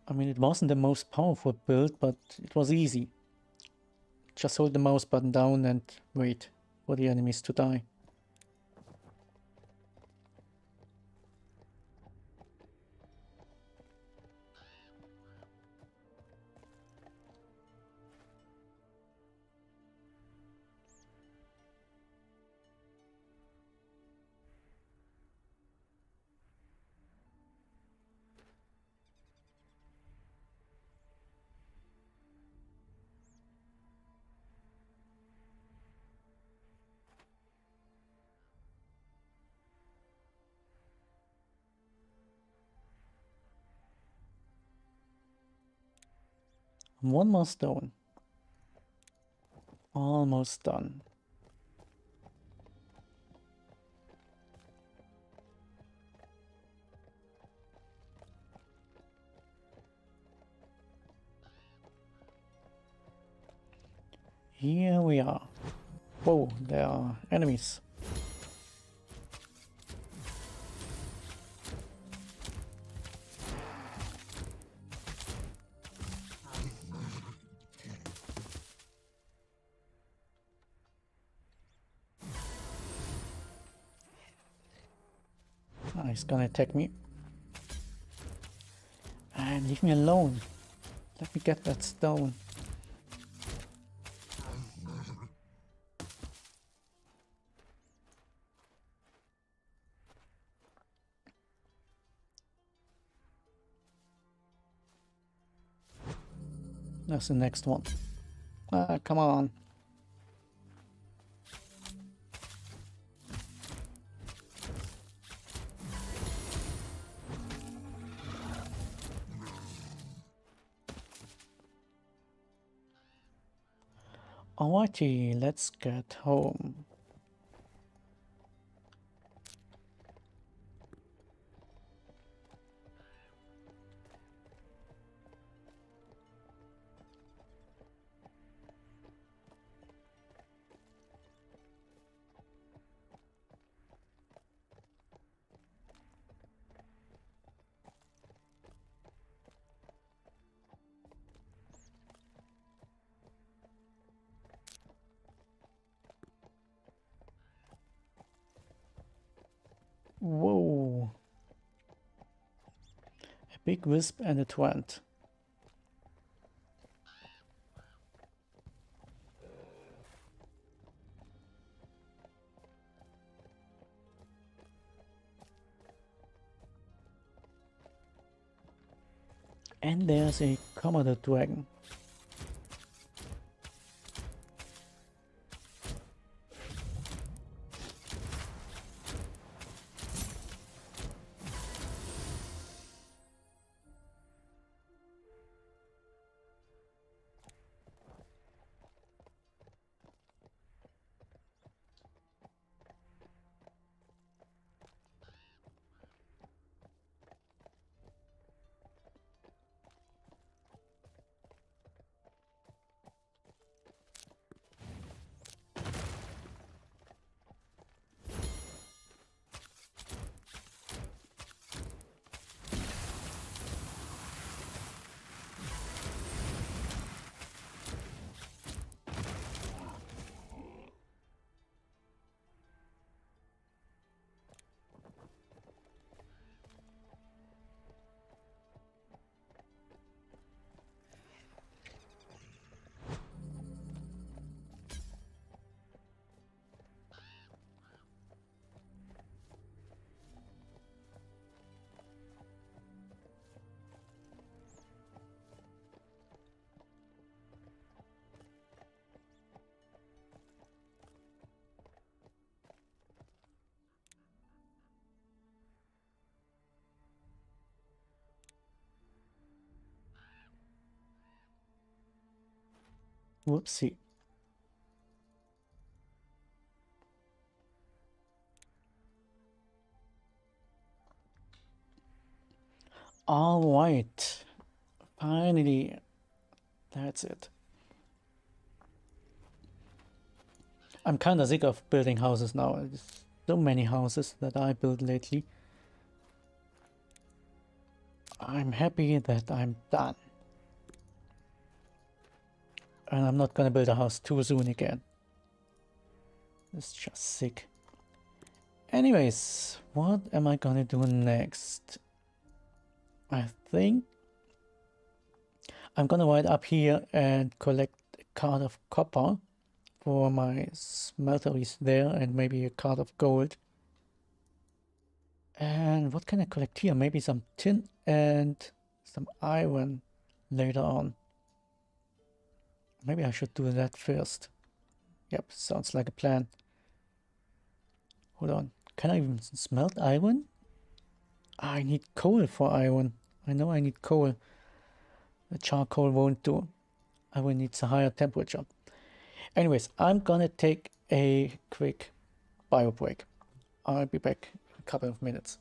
I mean, it wasn't the most powerful build, but it was easy. Just hold the mouse button down and wait for the enemies to die. One more stone. Almost done. Here we are. Whoa, there are enemies. Ah, he's gonna attack me. And leave me alone. Let me get that stone. That's the next one. Ah, come on. Alrighty, let's get home. Whoa. A big wisp and a twant. And there's a Commodore Dragon. Whoopsie. All right. Finally. That's it. I'm kind of sick of building houses now. There's so many houses that I built lately. I'm happy that I'm done. And I'm not gonna build a house too soon again. It's just sick. Anyways, what am I gonna do next? I think I'm gonna ride up here and collect a card of copper for my smelteries there, and maybe a card of gold. And what can I collect here? Maybe some tin and some iron later on. Maybe I should do that first. Yep, sounds like a plan. Hold on. Can I even smelt iron? I need coal for iron. I know I need coal. The charcoal won't do. I will need a higher temperature. Anyways, I'm gonna take a quick bio break. I'll be back in a couple of minutes.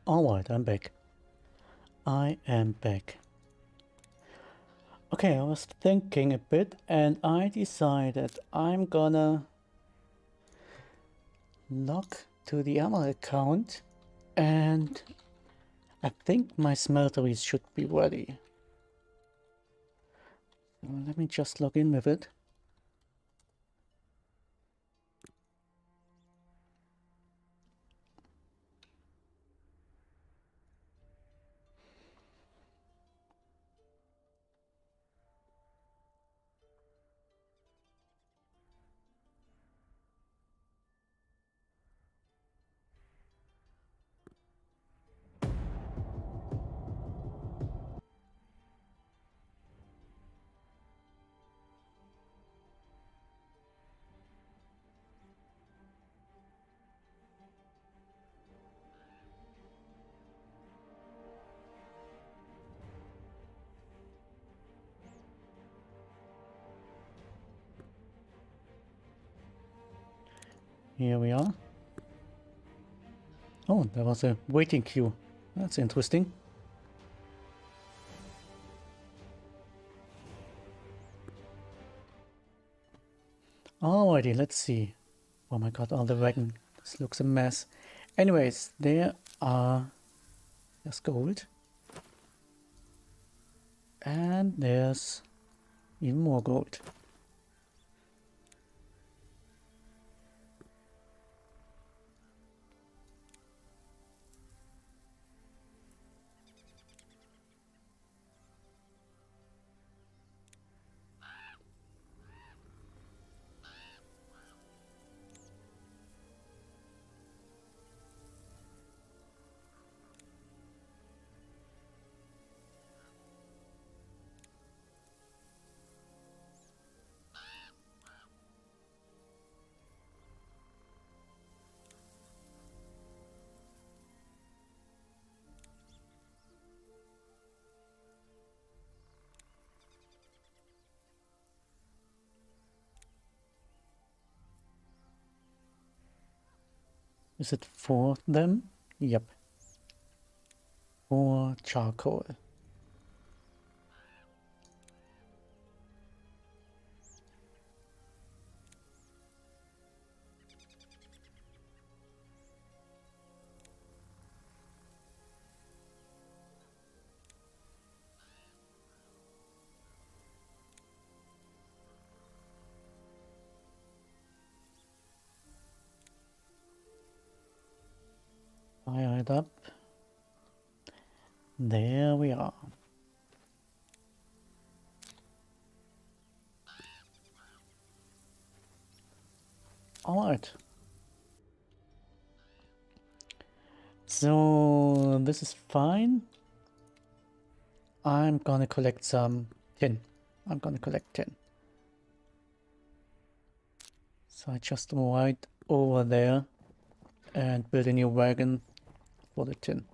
Alright, I'm back. I am back. Okay, I was thinking a bit and I decided I'm gonna log to the other account and I think my smelteries should be ready. So let me just log in with it. Here we are. Oh, there was a waiting queue. That's interesting. Alrighty, let's see. Oh my god, all the wagon. This looks a mess. Anyways, there's gold. And there's even more gold. Is it for them? Yep. For charcoal. Fire it up. There we are. Alright. So this is fine. I'm gonna collect some tin. I'm gonna collect tin. So I just right over there and build a new wagon for the tin.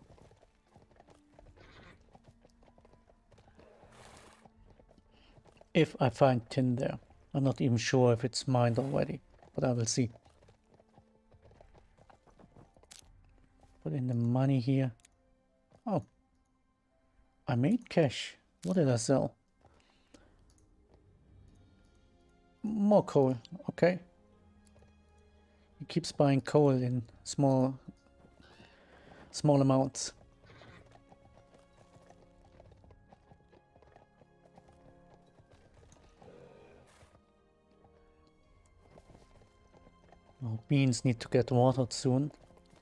If I find tin there. I'm not even sure if it's mined already, but I will see. Put in the money here. Oh, I made cash. What did I sell? More coal. Okay. He keeps buying coal in small amounts. Oh, beans need to get watered soon.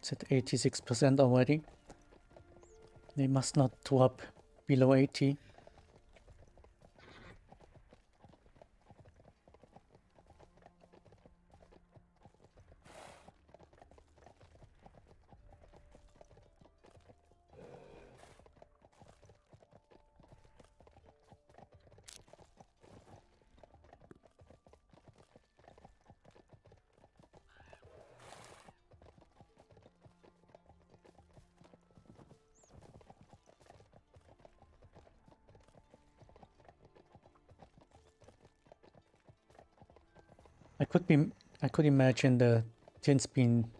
It's at 86% already. They must not drop below 80. I could imagine the tin's been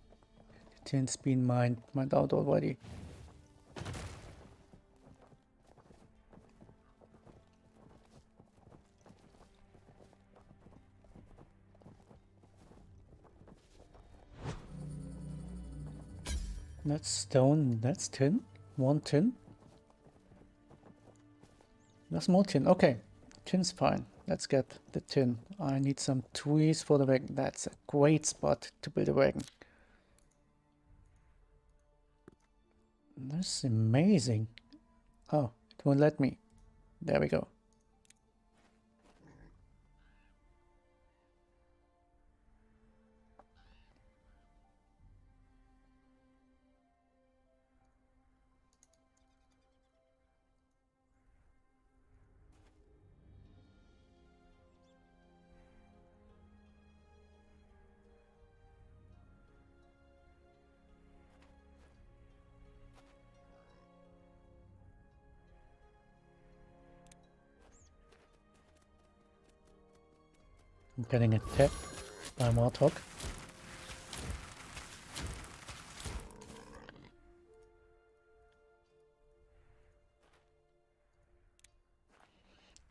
mined out already. That's stone, that's tin. 1 tin. There's more tin. Okay, tin's fine. Let's get the tin. I need some trees for the wagon. That's a great spot to build a wagon. This is amazing. Oh, it won't let me. There we go. I'm getting attacked by a Warthog.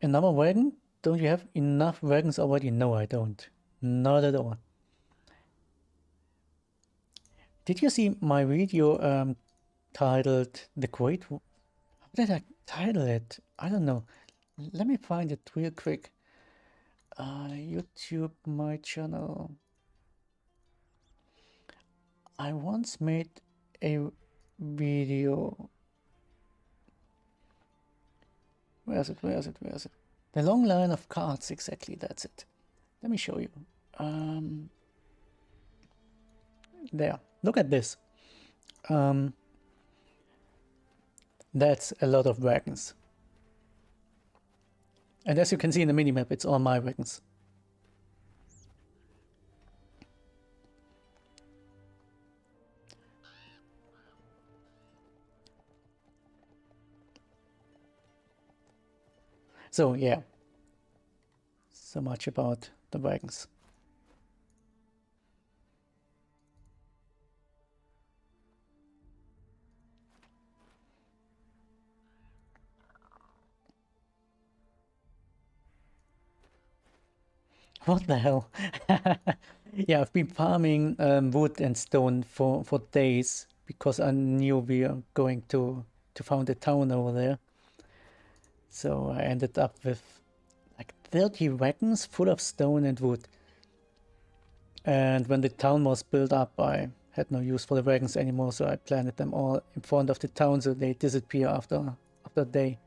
Another wagon? Don't you have enough wagons already? No, I don't. Not at all. Did you see my video titled The Great... How did I title it? I don't know. Let me find it real quick. YouTube, my channel. I once made a video. Where is it? Where is it? Where is it? The long line of cards, exactly, that's it. Let me show you. There, look at this. That's a lot of wagons. And as you can see in the minimap, it's all my wagons. So yeah, so much about the wagons. What the hell? Yeah, I've been farming wood and stone for days because I knew we are going to found a town over there. So I ended up with like 30 wagons full of stone and wood. And when the town was built up, I had no use for the wagons anymore, so I planted them all in front of the town so they disappear after a day.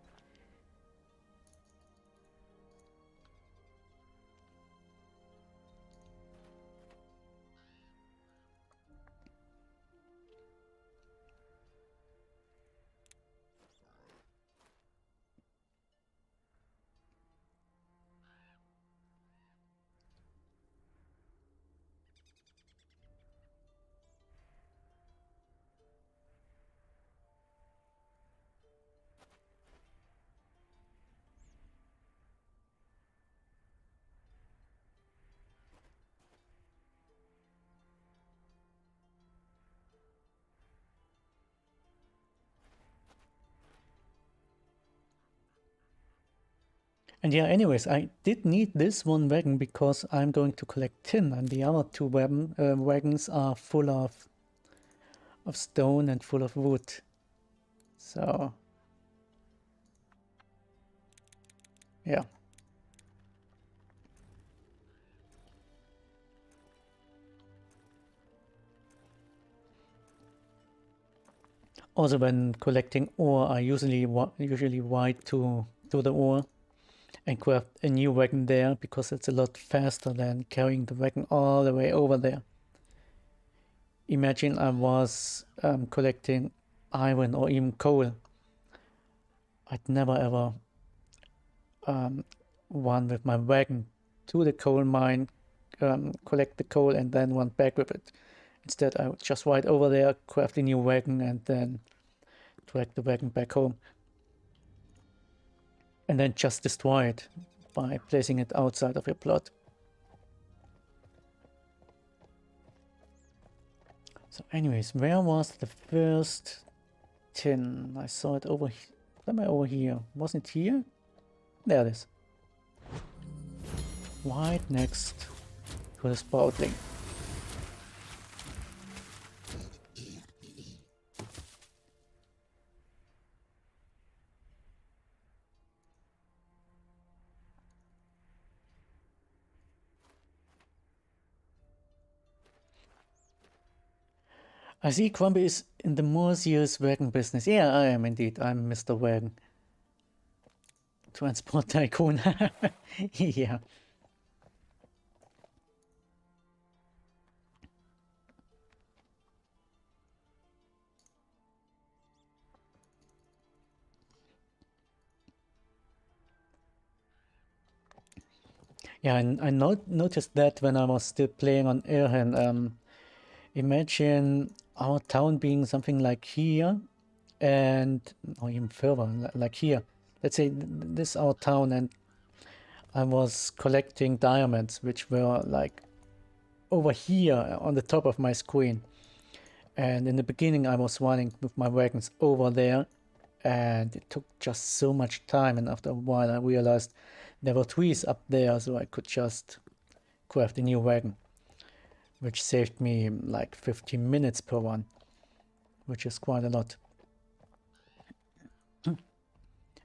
And yeah, anyways, I did need this one wagon because I'm going to collect tin, and the other two wagons are full of stone and full of wood. So yeah. Also, when collecting ore, I usually ride to the ore and craft a new wagon there because it's a lot faster than carrying the wagon all the way over there. Imagine I was collecting iron or even coal. I'd never ever run with my wagon to the coal mine, collect the coal and then run back with it. Instead, I would just ride over there, craft a new wagon and then drag the wagon back home. And then just destroy it by placing it outside of your plot. So anyways, where was the first tin? I saw it over here. Somewhere over here. Wasn't it here? There it is. Right next to the sprouting. I see Crumbly is in the more serious wagon business. Yeah, I am indeed. I'm Mr. Wagon. Transport tycoon. Yeah. Yeah, and I noticed that when I was still playing on Airhen. Imagine our town being something like here, and or even further, like here. Let's say this is our town, and I was collecting diamonds, which were like over here on the top of my screen. And in the beginning, I was running with my wagons over there, and it took just so much time. And after a while, I realized there were trees up there, so I could just craft a new wagon, which saved me like 15 minutes per one, which is quite a lot.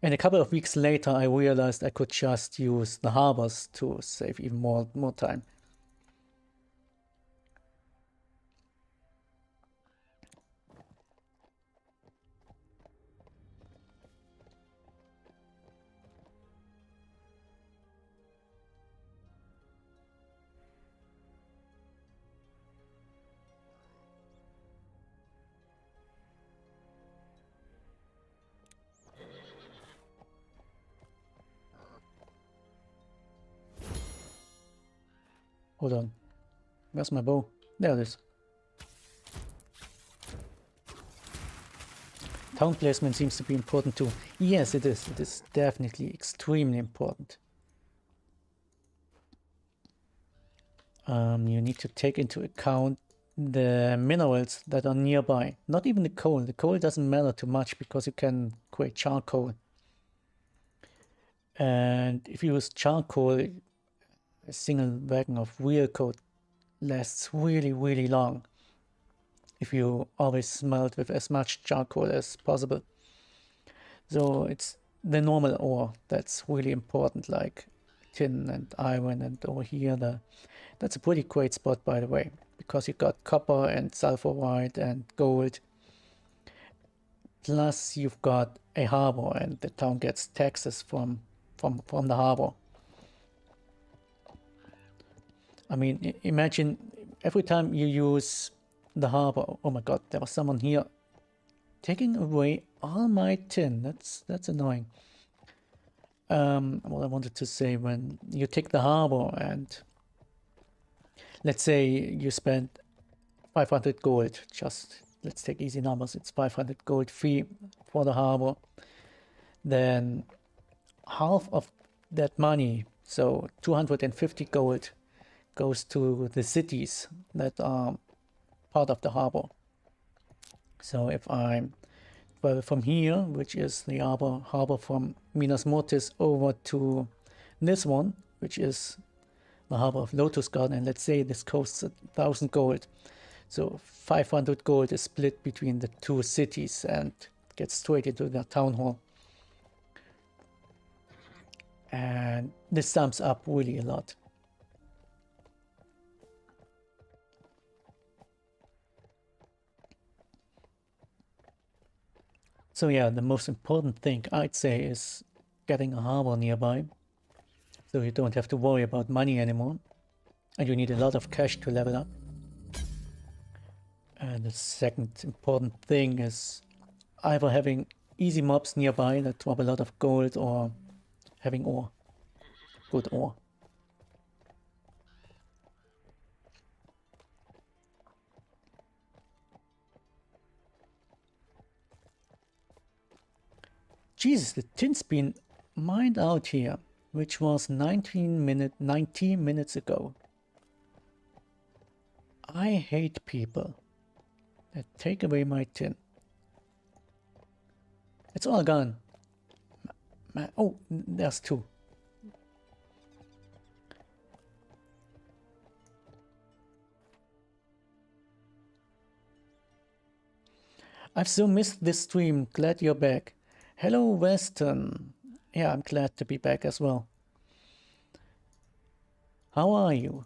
And a couple of weeks later, I realized I could just use the harbors to save even more time. Hold on. Where's my bow? There it is. Town placement seems to be important too. Yes, it is. It is definitely extremely important. You need to take into account the minerals that are nearby. Not even the coal. The coal doesn't matter too much because you can create charcoal. And if you use charcoal, a single wagon of real coal lasts really, really long if you always smelt with as much charcoal as possible. So it's the normal ore that's really important, like tin and iron, and over here that's a pretty great spot, by the way, because you got copper and sulfurite and gold. Plus you've got a harbor, and the town gets taxes from the harbor. I mean, imagine every time you use the harbor. Oh my god, there was someone here taking away all my tin. That's annoying. What I wanted to say, when you take the harbor and let's say you spend 500 gold, just let's take easy numbers, it's 500 gold fee for the harbor, then half of that money, so 250 gold, goes to the cities that are part of the harbor. So if I'm from here, which is the harbor from Minas Mortis, over to this one, which is the harbor of Lotus Garden, and let's say this costs 1,000 gold. So 500 gold is split between the two cities and gets straight into the town hall. And this sums up really a lot. So yeah, the most important thing I'd say is getting a harbor nearby, so you don't have to worry about money anymore, and you need a lot of cash to level up. And the second important thing is either having easy mobs nearby that drop a lot of gold, or having ore, good ore. Jesus, the tin's been mined out here, which was 19 minutes ago. I hate people that take away my tin. It's all gone. Oh, there's two. I've so missed this stream. Glad you're back. Hello, Western. Yeah, I'm glad to be back as well. How are you?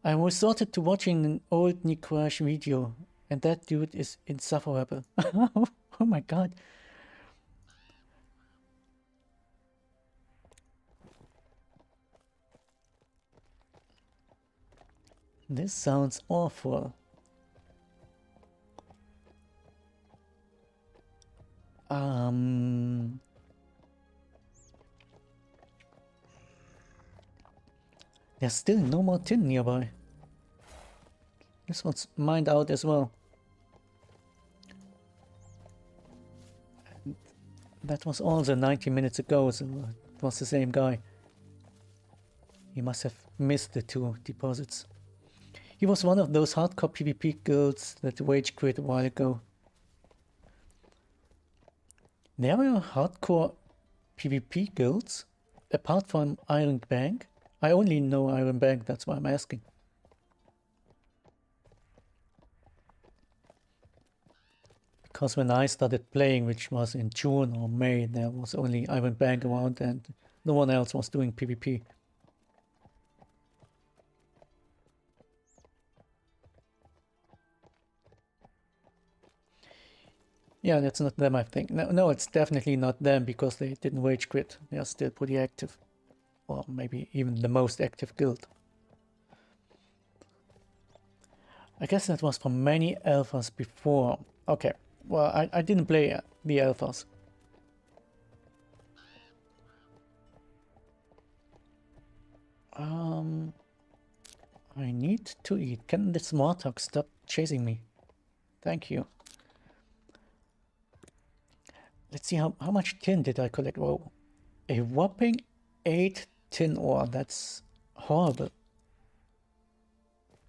I resorted to watching an old Nick Crash video, and that dude is insufferable. Oh my god. This sounds awful. There's still no more tin nearby. This one's mined out as well. And that was also 90 minutes ago, so it was the same guy. He must have missed the 2 deposits. He was one of those hardcore PvP guilds that rage quit a while ago. There were hardcore PvP guilds, apart from Iron Bank. I only know Iron Bank, that's why I'm asking. Because when I started playing, which was in June or May, there was only Iron Bank around and no one else was doing PvP. Yeah, that's not them, I think. No, it's definitely not them because they didn't rage quit. They are still pretty active. Or maybe even the most active guild. I guess that was from many alphas before. Okay, well, I didn't play the alphas. I need to eat. Can this Warthog stop chasing me? Thank you. Let's see how much tin did I collect. Whoa, a whopping 8 tin ore. That's horrible.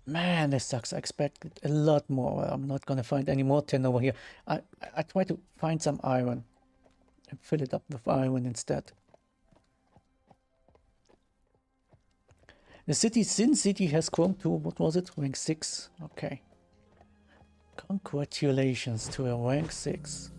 Man, this sucks. I expected a lot more. I'm not gonna find any more tin over here. I try to find some iron and fill it up with iron instead. The Sin City has grown to, what was it? Rank 6? Okay. Congratulations to a rank 6.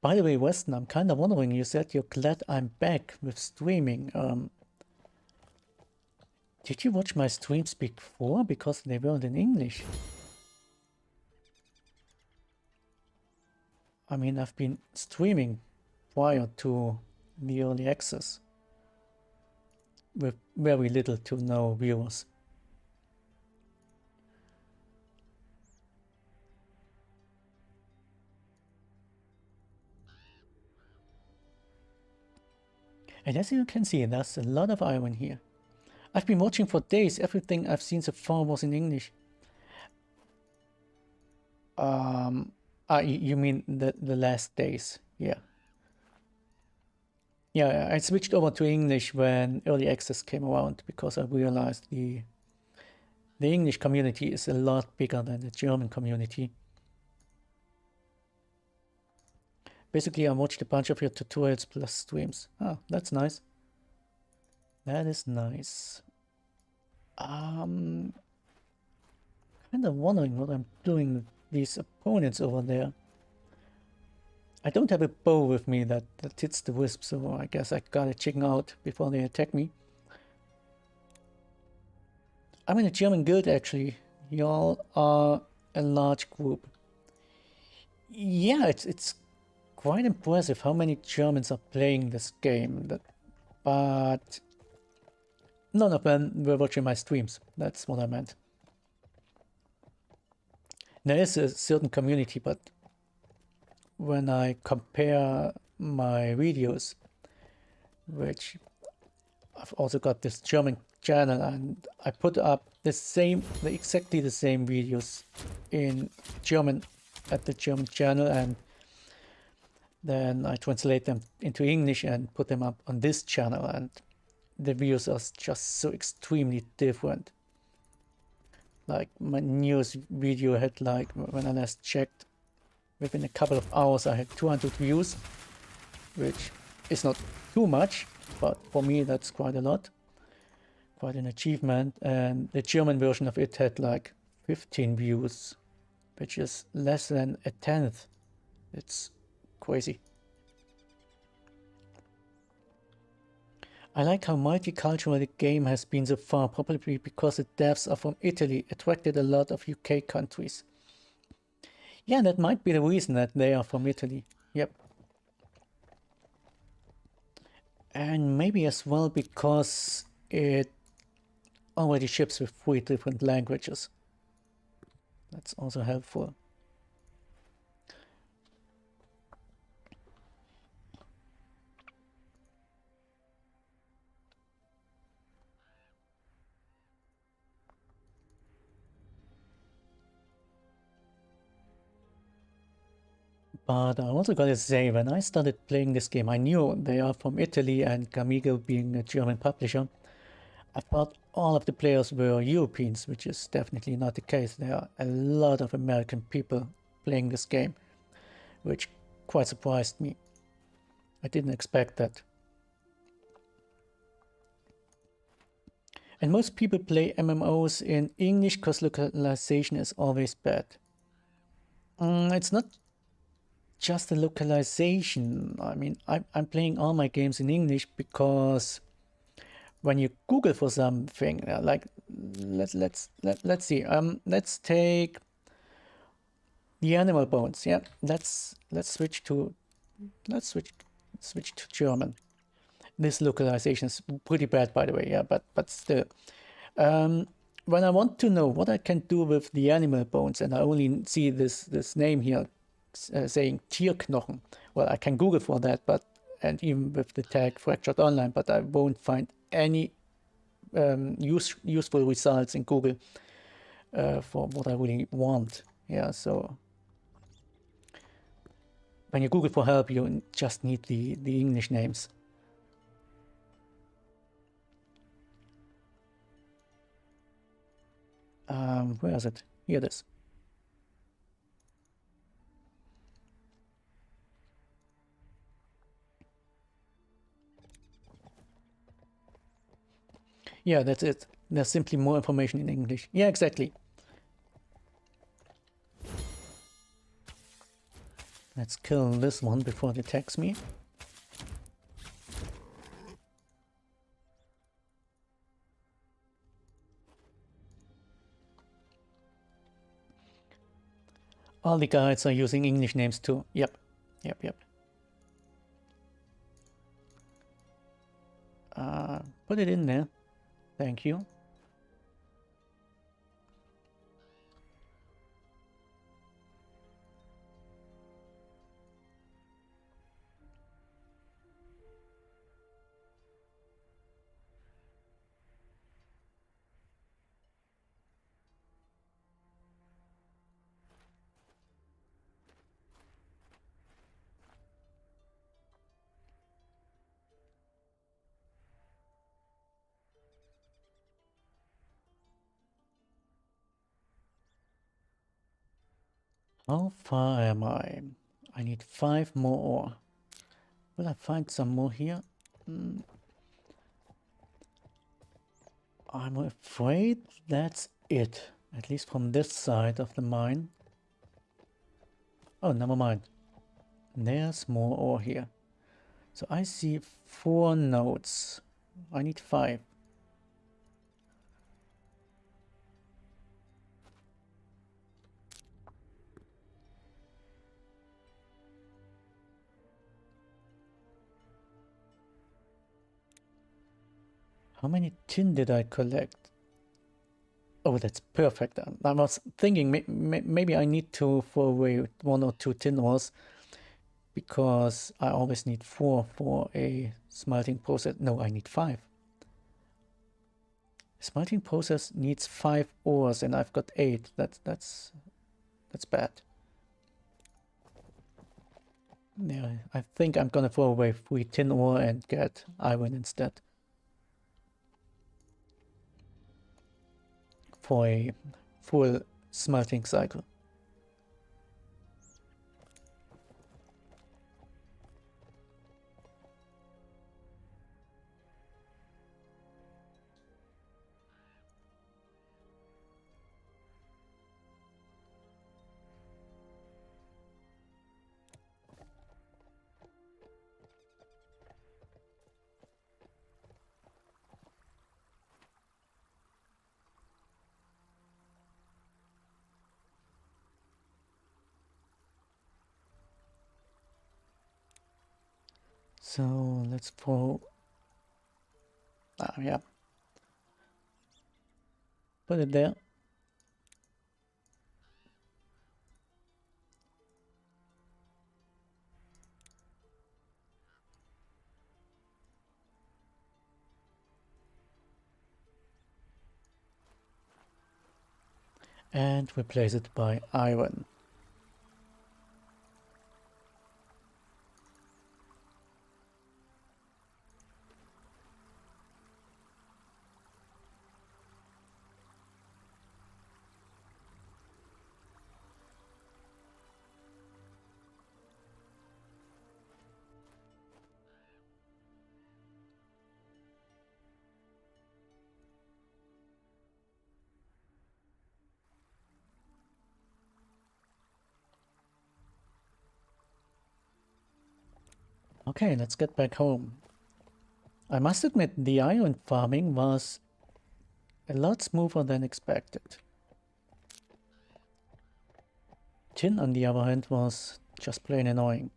By the way, Weston, I'm kind of wondering, you said you're glad I'm back with streaming. Did you watch my streams before? Because they weren't in English. I mean, I've been streaming prior to the early access with very little to no viewers. And as you can see, there's a lot of iron here. I've been watching for days. Everything I've seen so far was in English. You mean the last days? Yeah. Yeah, I switched over to English when early access came around because I realized the English community is a lot bigger than the German community. Basically, I watched a bunch of your tutorials plus streams. Oh, that's nice. That is nice. Kind of wondering what I'm doing with these opponents over there. I don't have a bow with me that hits the wisp, so I guess I gotta chicken out before they attack me. I'm in a German guild, actually. Y'all are a large group. Yeah, it's quite impressive how many Germans are playing this game, but none of them were watching my streams. That's what I meant. There is a certain community, but when I compare my videos, which I've also got this German channel, and I put up exactly the same videos in German at the German channel, and then I translate them into English and put them up on this channel, and the views are just so extremely different. Like my newest video had, like, when I last checked, within a couple of hours I had 200 views, which is not too much, but for me that's quite a lot, quite an achievement. And the German version of it had like 15 views, which is less than a tenth. It's crazy. I like how multicultural the game has been so far, probably because the devs are from Italy, attracted a lot of UK countries. Yeah, that might be the reason that they are from Italy. Yep. And maybe as well because it already ships with 3 different languages. That's also helpful. But I also gotta say, when I started playing this game, I knew they are from Italy, and Gamigo being a German publisher, I thought all of the players were Europeans, which is definitely not the case. There are a lot of American people playing this game, which quite surprised me. I didn't expect that. And most people play MMOs in English because localization is always bad. It's not just the localization. I mean, I'm playing all my games in English because when you Google for something, like let's see. Let's take the animal bones. Yeah, let's switch to German. This localization is pretty bad, by the way. Yeah, but still. When I want to know what I can do with the animal bones, and I only see this name here saying Tierknochen, well, I can Google for that, and even with the tag fractured online, but I won't find any useful results in Google for what I really want. Yeah, so when you Google for help, you just need the English names. Where is it? Here it is. Yeah, that's it. There's simply more information in English. Yeah, exactly. Let's kill this one before it attacks me. All the guides are using English names too. Yep. Put it in there. Thank you. How far am I? I need 5 more ore. Will I find some more here? I'm afraid that's it. At least from this side of the mine. Oh, never mind. There's more ore here. So I see 4 nodes. I need 5. How many tin did I collect? Oh, that's perfect. I was thinking maybe I need to throw away 1 or 2 tin ores, because I always need 4 for a smelting process. No, I need 5. Smelting process needs 5 ores and I've got 8. That's bad. Yeah, I think I'm gonna throw away 3 tin ore and get iron instead. For a full smelting cycle. So let's throw... yeah. Put it there. And replace it by iron. Okay, let's get back home. I must admit, the iron farming was a lot smoother than expected. Tin, on the other hand, was just plain annoying.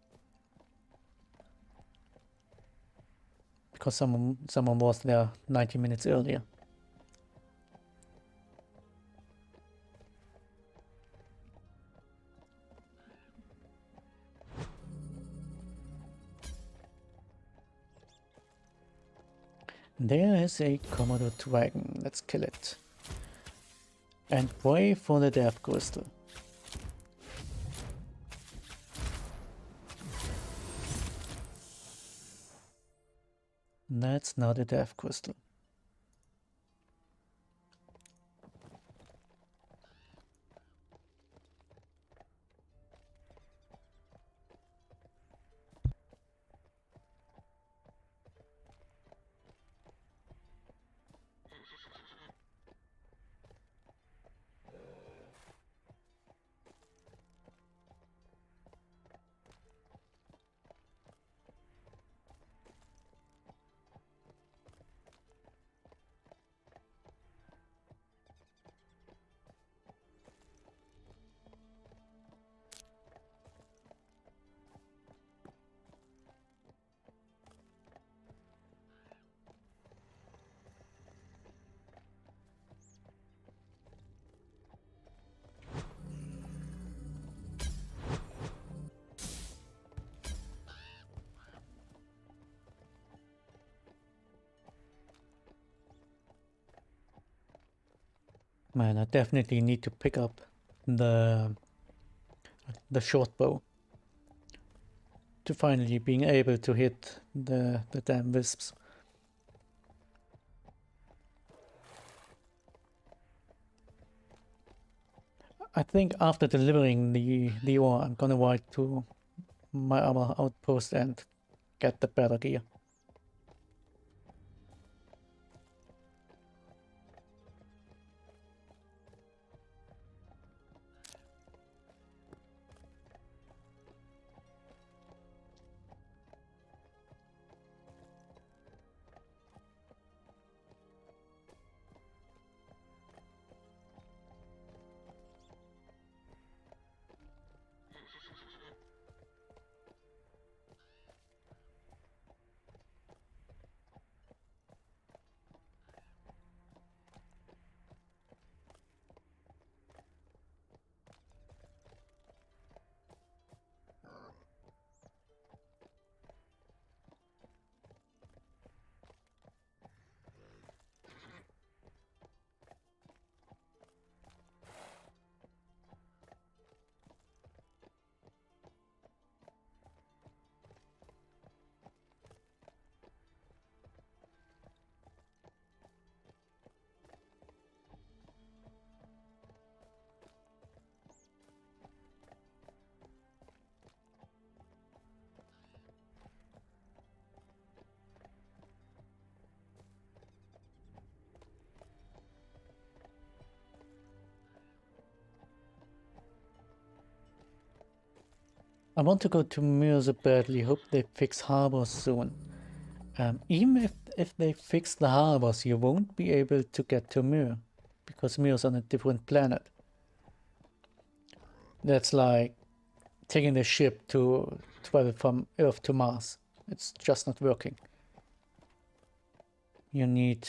Because someone was there 90 minutes earlier. There is a Commodore Wagon. Let's kill it. And pray for the death crystal. That's not a death crystal. Man, I definitely need to pick up the short bow to finally being able to hit the damn wisps. I think after delivering the ore, I'm gonna ride to my other outpost and get the better gear. I want to go to Mir so badly. Hope they fix harbors soon. Even if they fix the harbors, you won't be able to get to Mir, because Mir's on a different planet. That's like taking the ship to travel from Earth to Mars. It's just not working. You need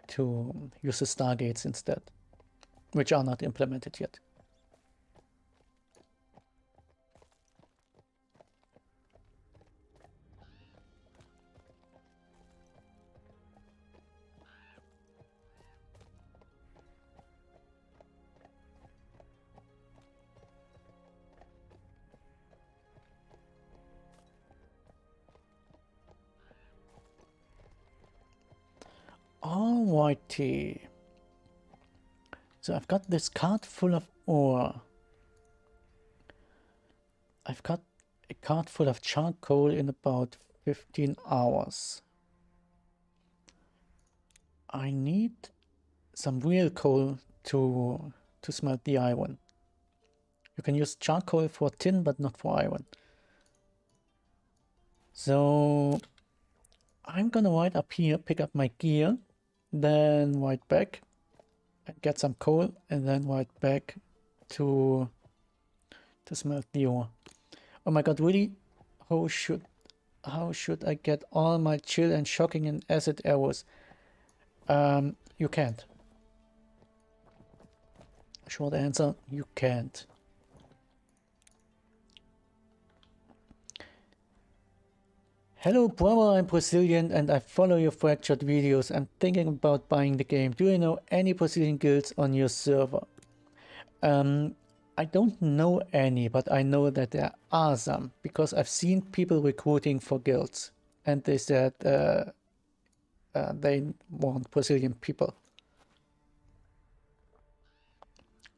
to use the stargates instead, which are not implemented yet. Alrighty. So I've got this cart full of ore. I've got a cart full of charcoal in about 15 hours. I need some real coal to smelt the iron. You can use charcoal for tin, but not for iron. So I'm gonna ride up here, pick up my gear, then ride back and get some coal, and then ride back to smelt the ore. Oh my god, really? How should I get all my chill and shocking and acid arrows? You can't. Short answer, you can't. Hello brother, I'm Brazilian and I follow your fractured videos. I'm thinking about buying the game. Do you know any Brazilian guilds on your server? I don't know any, but I know that there are some, because I've seen people recruiting for guilds and they said they want Brazilian people.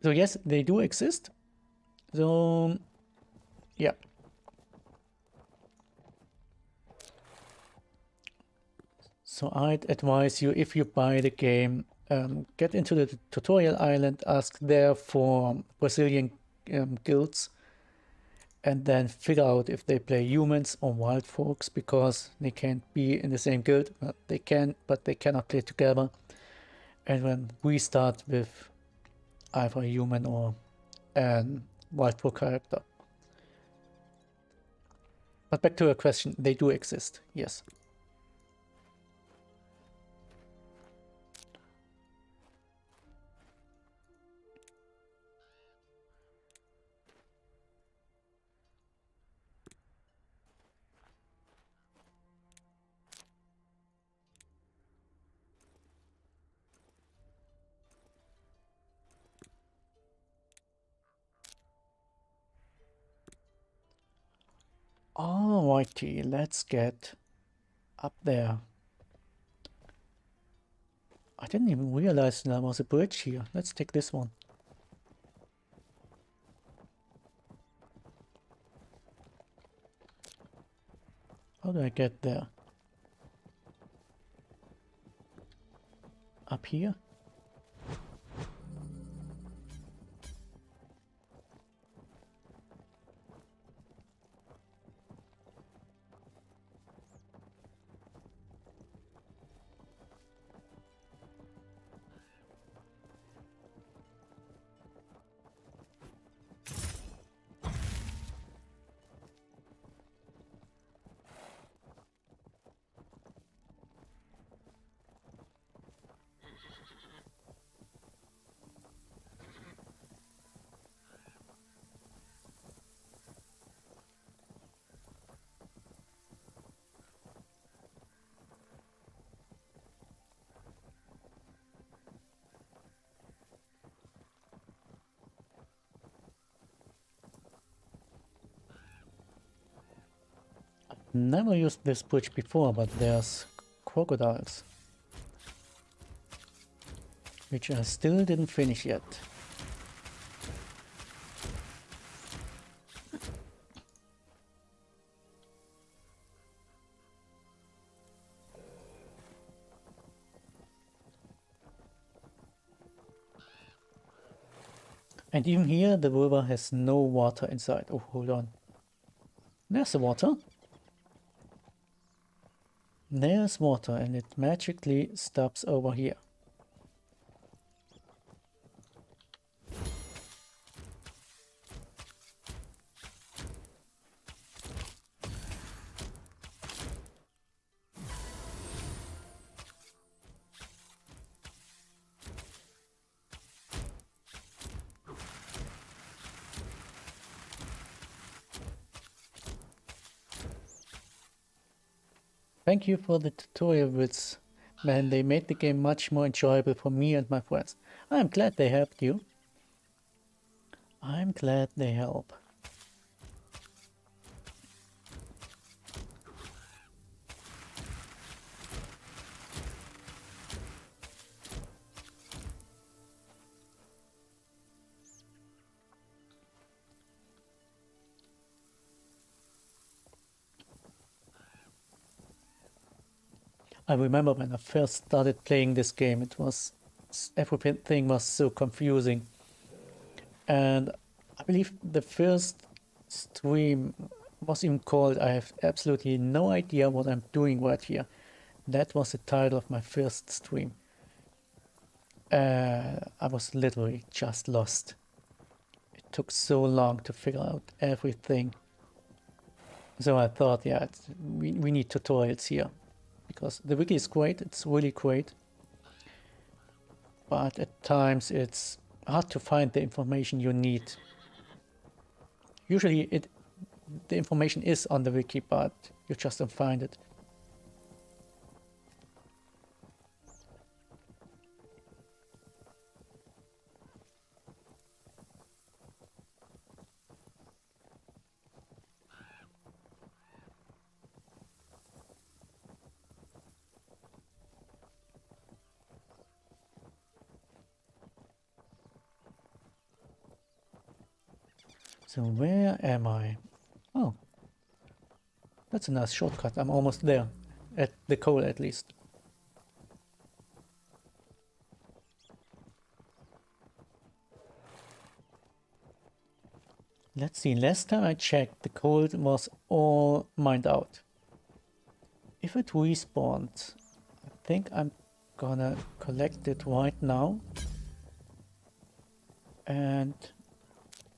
So yes, they do exist. So yeah. So I'd advise you, if you buy the game, get into the tutorial island, ask there for Brazilian guilds, and then figure out if they play humans or wild folks, because they can't be in the same guild. Well, they can, but they cannot play together. And when we start with either a human or a wild folk character. But back to your question, they do exist, yes. Alrighty, let's get up there. I didn't even realize there was a bridge here. Let's take this one. How do I get there? Up here? Never used this bridge before, but there's crocodiles, which I still didn't finish yet. And even here, the river has no water inside. Oh, hold on. There's the water. There's water, and it magically stops over here. Thank you for the tutorial bits. Man, they made the game much more enjoyable for me and my friends. I'm glad they helped you. I'm glad they help. I remember when I first started playing this game, everything was so confusing. And I believe the first stream was even called I have absolutely no idea what I'm doing right here. That was the title of my first stream. I was literally just lost. It took so long to figure out everything. So I thought, yeah, we need tutorials here. Because the wiki is great, it's really great. But at times it's hard to find the information you need. Usually the information is on the wiki, but you just don't find it. So where am I? Oh, that's a nice shortcut. I'm almost there. At the coal, at least. Let's see, last time I checked, the coal was all mined out. If it respawned, I think I'm gonna collect it right now. And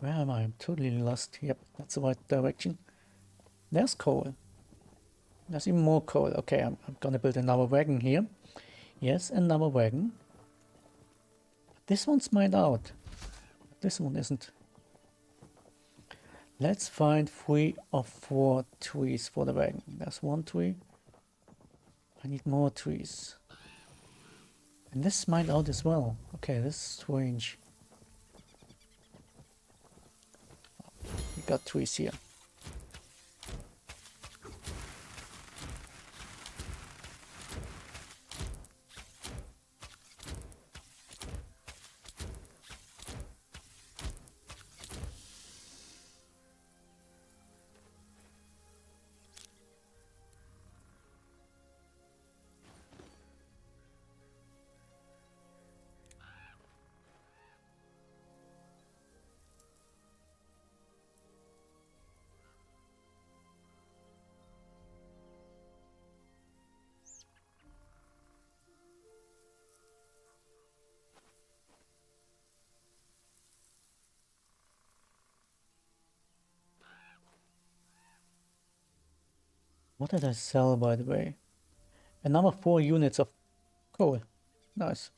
where am I? I'm totally lost. Yep, that's the right direction. There's coal. There's even more coal. Okay, I'm gonna build another wagon here. Yes, another wagon. This one's mined out. This one isn't. Let's find 3 or 4 trees for the wagon. There's 1 tree. I need more trees. And this is mined out as well. Okay, this is strange. We got trees here. What did I sell, by the way? Another 4 units of coal. Nice.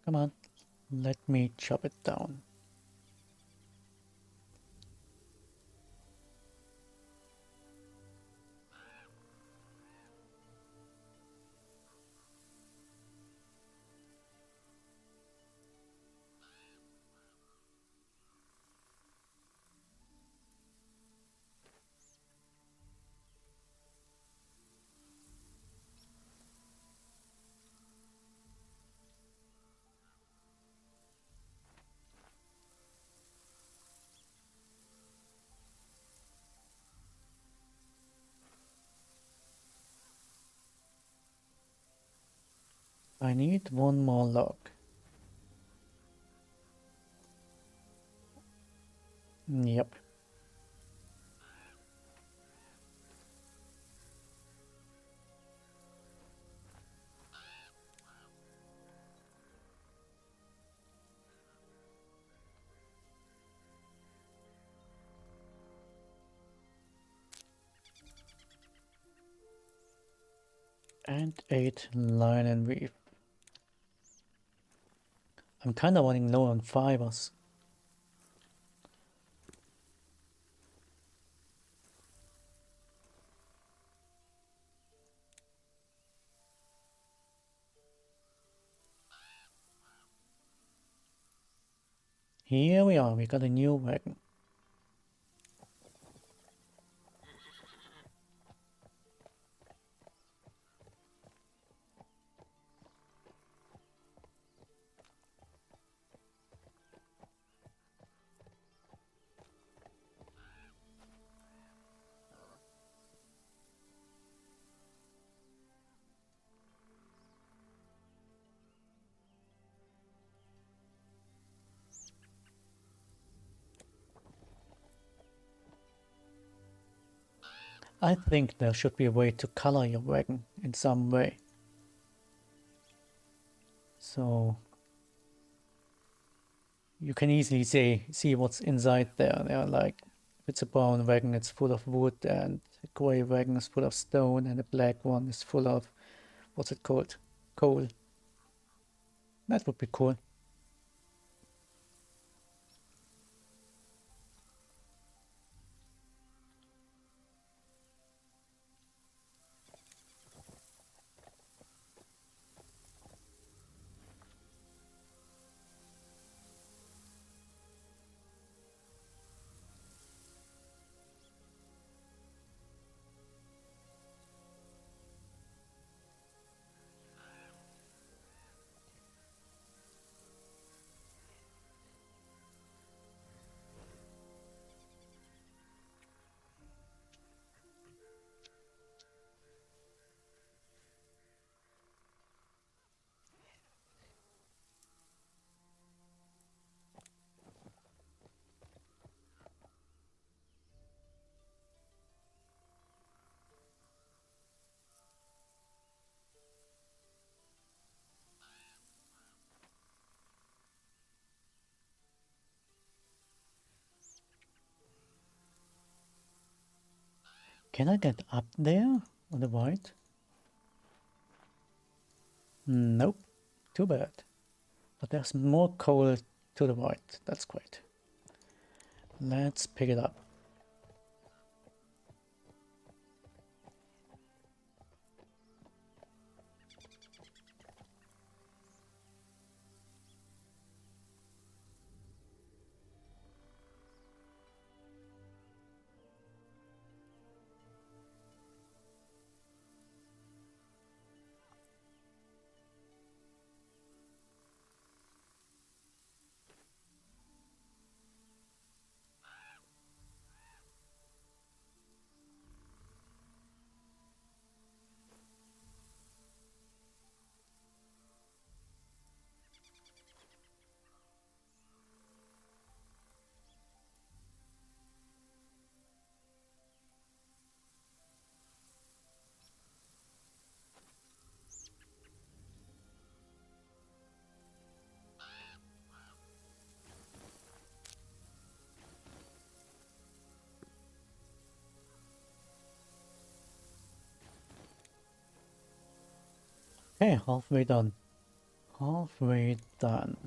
Come on, let me chop it down. I need one more log. Yep. And 8 line and weave. I'm kinda running low on fibers. Here we are, we got a new wagon. I think there should be a way to color your wagon in some way. So you can easily see what's inside there. They're like, if it's a brown wagon, it's full of wood, and a gray wagon is full of stone, and a black one is full of, what's it called? Coal. That would be cool. Can I get up there on the right? Nope. Too bad. But there's more coal to the right. That's great. Let's pick it up. Okay, halfway done. Halfway done.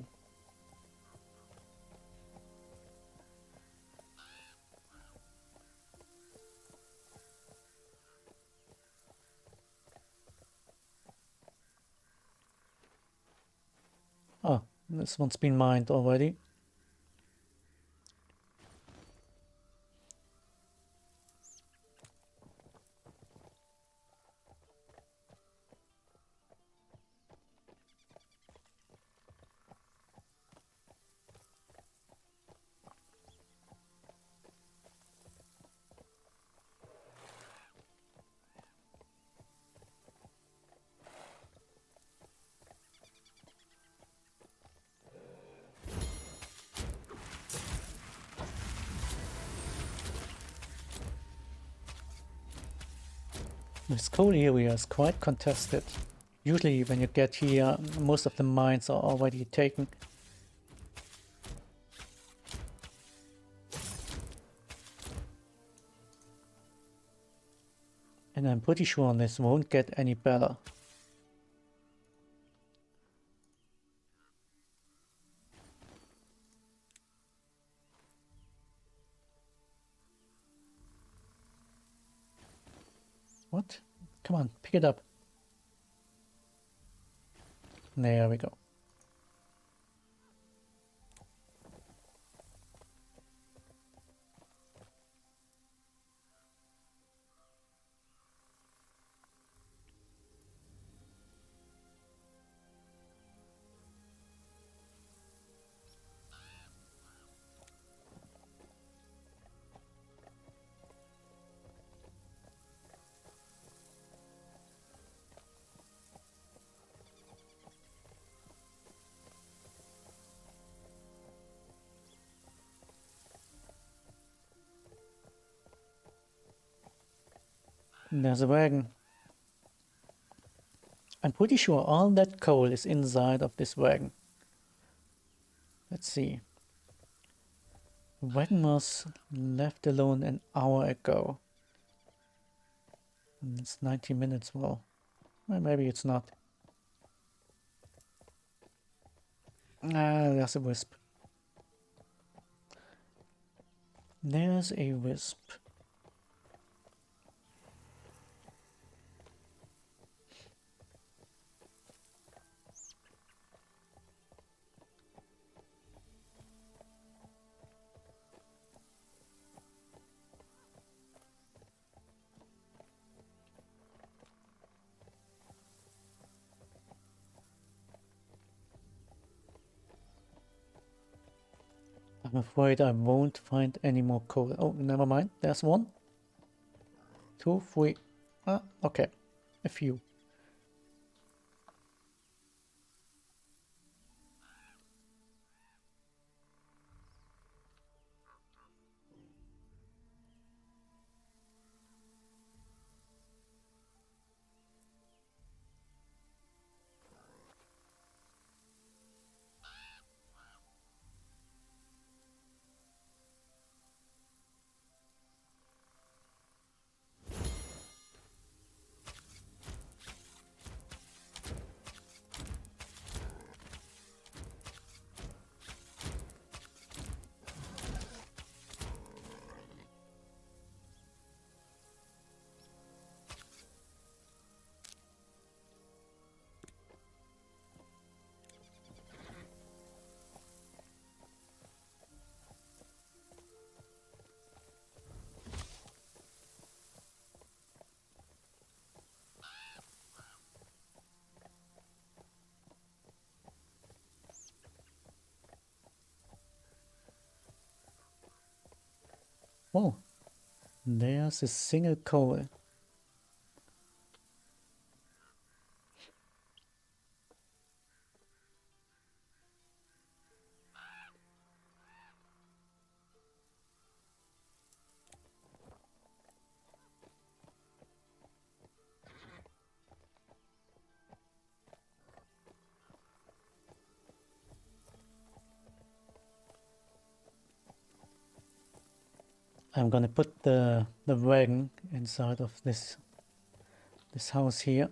Oh, this one's been mined already. This coal area is quite contested. Usually when you get here, most of the mines are already taken. And I'm pretty sure this won't get any better. What? Come on, pick it up. There we go. There's a wagon. I'm pretty sure all that coal is inside of this wagon. Let's see. The wagon was left alone an hour ago. And it's 90 minutes, well, maybe it's not. Ah, there's a wisp. There's a wisp. I'm afraid I won't find any more coal. Oh, never mind. There's one. 2, 3. Ah, okay. A few. Oh, there's a single coal. I'm gonna put the wagon inside of this house here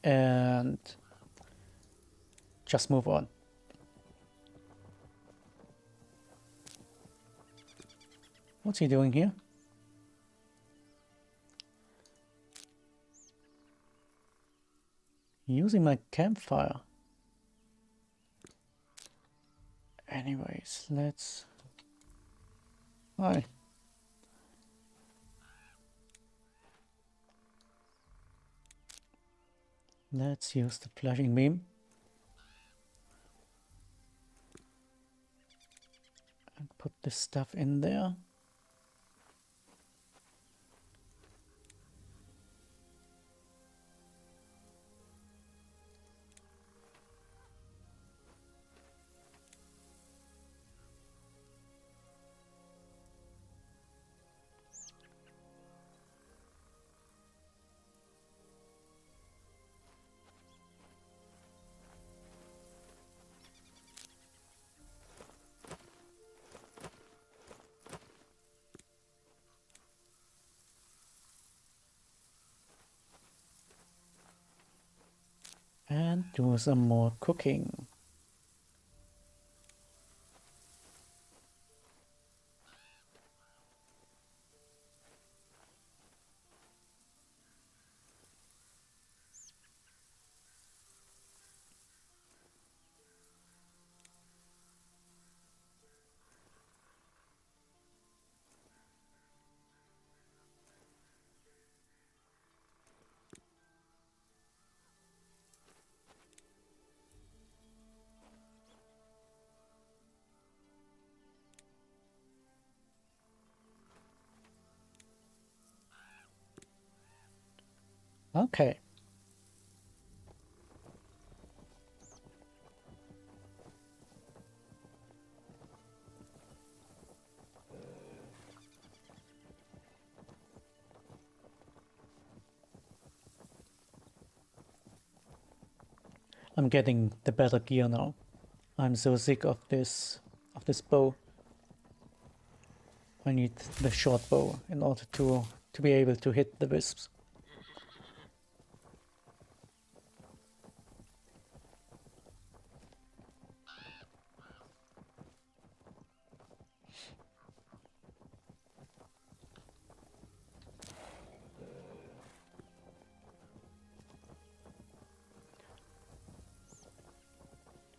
and just move on. What's he doing here? Using my campfire. Anyways, let's... Hi. Let's use the flashing beam. And put this stuff in there. And do some more cooking. Okay. I'm getting the better gear now. I'm so sick of this bow. I need the short bow in order to be able to hit the wisps.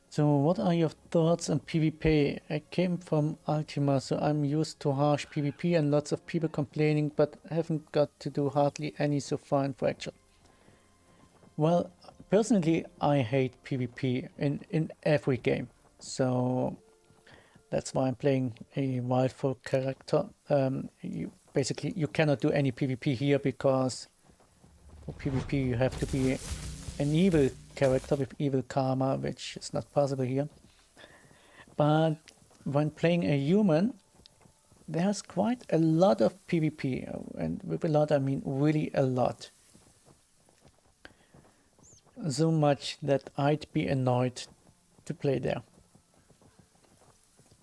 So what are your thoughts on PvP? I came from Ultima, so I'm used to harsh PvP and lots of people complaining, but haven't got to do hardly any so far in Fracture. Well, personally, I hate PvP in every game. So that's why I'm playing a wild folk character. Basically, you cannot do any PvP here because for PvP you have to be an evil character with evil karma, which is not possible here. But when playing a human, there's quite a lot of PvP, and with a lot I mean really a lot. So much that I'd be annoyed to play there.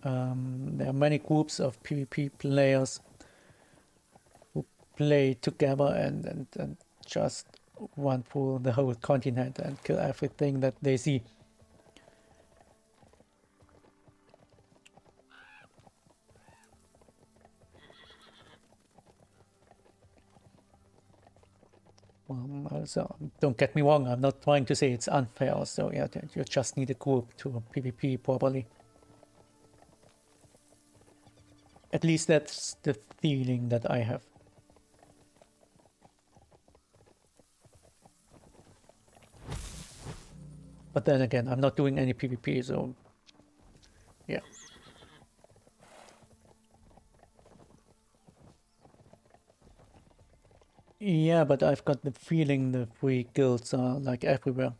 There are many groups of PvP players who play together and just run through the whole continent and kill everything that they see. So don't get me wrong, I'm not trying to say it's unfair. So yeah, you just need a group to PvP properly. At least that's the feeling that I have. But then again, I'm not doing any PvP, so yeah. Yeah, but I've got the feeling the free guilds are like everywhere.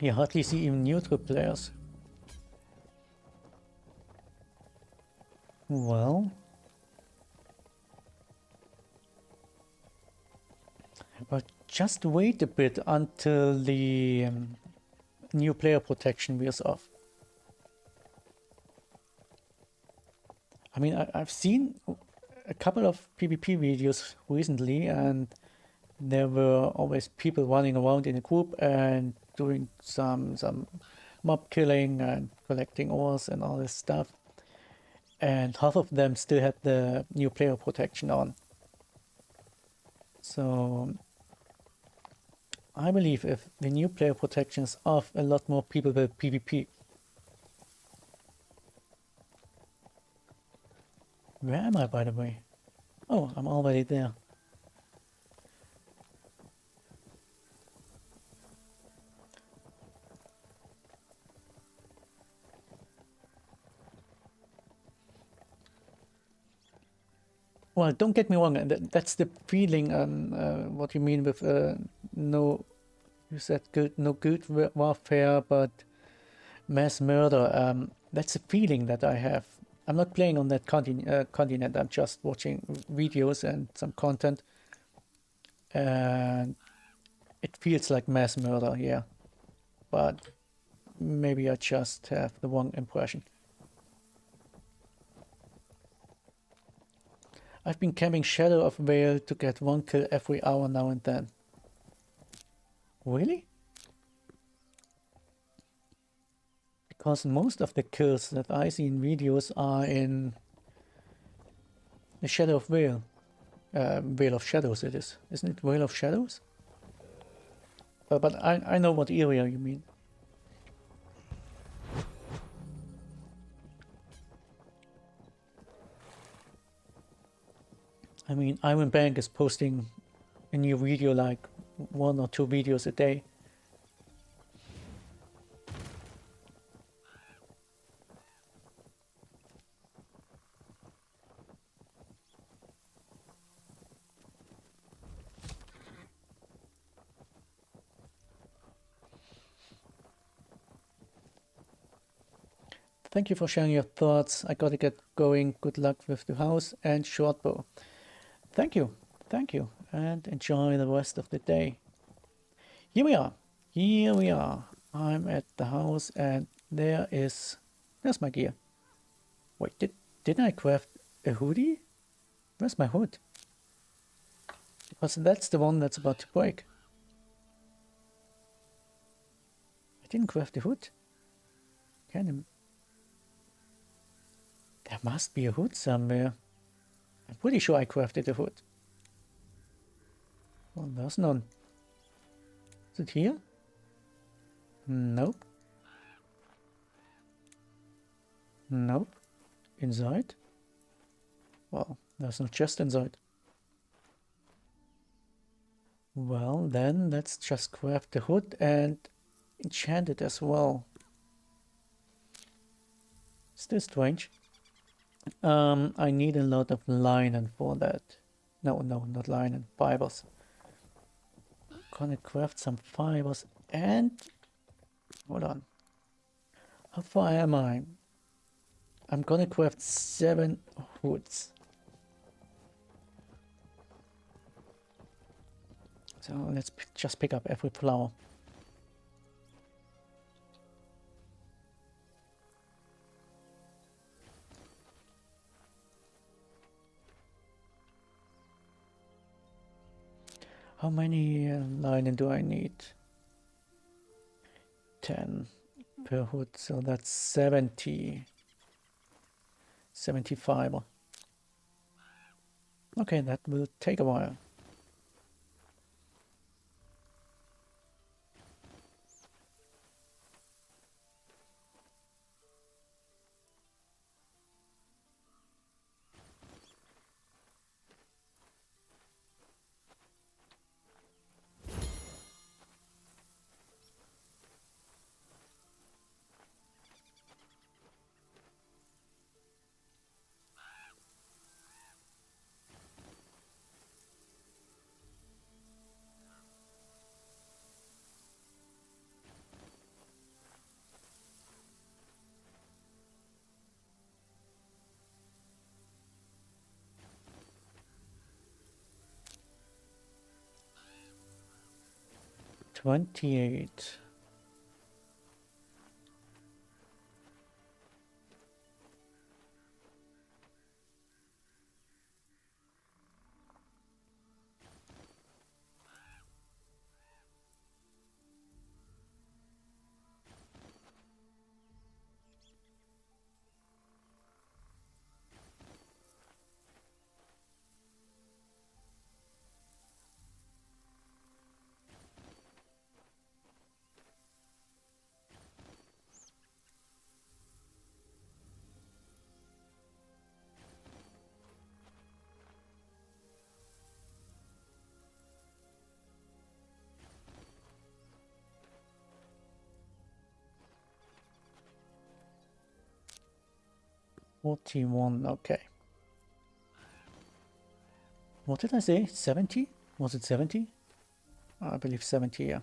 You hardly see even neutral players. Well, but just wait a bit until the new player protection wears off. I mean, I've seen a couple of PvP videos recently, and there were always people running around in a group and doing some mob killing and collecting ores and all this stuff. And half of them still had the new player protection on. So I believe if the new player protection is off, a lot more people will PvP. Where am I, by the way? Oh, I'm already there. Well, don't get me wrong, that's the feeling on what you mean with no, you said good, no good warfare, but mass murder. That's a feeling that I have. I'm not playing on that continent, I'm just watching videos and some content, and it feels like mass murder, yeah. but maybe I just have the wrong impression. I've been camping Shadow of Vale to get 1 kill every hour now and then. Really? Because most of the kills that I see in videos are in the Shadow of Vale. Vale of Shadows it is. Isn't it Vale of Shadows? But I know what area you mean. I mean, Iron Bank is posting a new video like 1 or 2 videos a day. Thank you for sharing your thoughts. I gotta get going. Good luck with the house and shortbow. Thank you. Thank you. And enjoy the rest of the day. Here we are. Here we are. I'm at the house and there's my gear. Wait, didn't I craft a hoodie? Where's my hood? Because that's the one that's about to break. I didn't craft a hood. There must be a hood somewhere. I'm pretty sure I crafted a hood. Well, there's none. Is it here? Nope. Nope. Inside? Well, there's no chest inside. Well, then let's just craft the hood and enchant it as well. Still strange. I need a lot of linen for that. No, not linen, fibers. Gonna craft some fibers and... Hold on. How far am I? I'm gonna craft 7 hoods. So let's just pick up every flower. How many linen do I need? 10 per hood, so that's 70. 70 fiber. Okay, that will take a while. $28. $41, okay. What did I say? 70? Was it 70? I believe 70, yeah.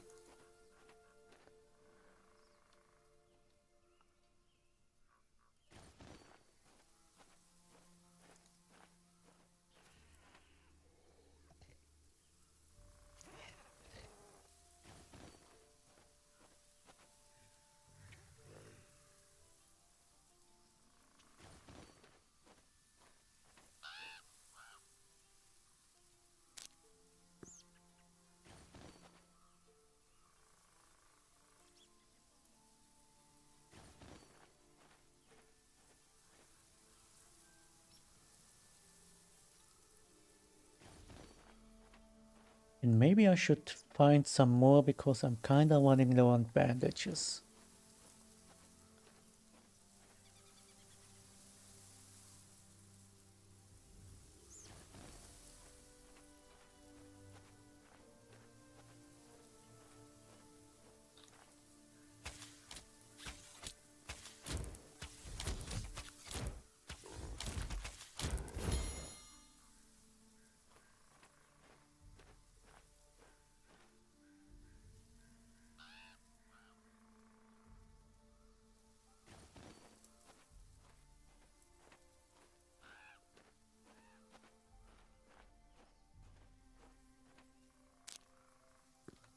And maybe I should find some more because I'm kinda running low on bandages.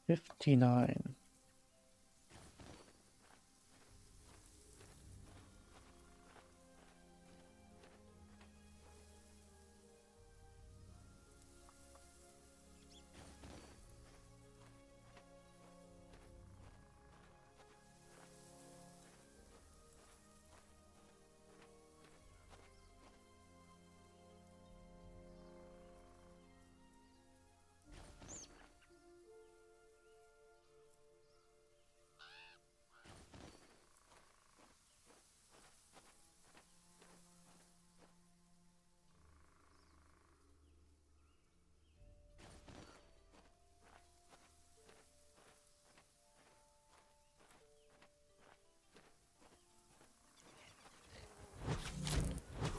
$59.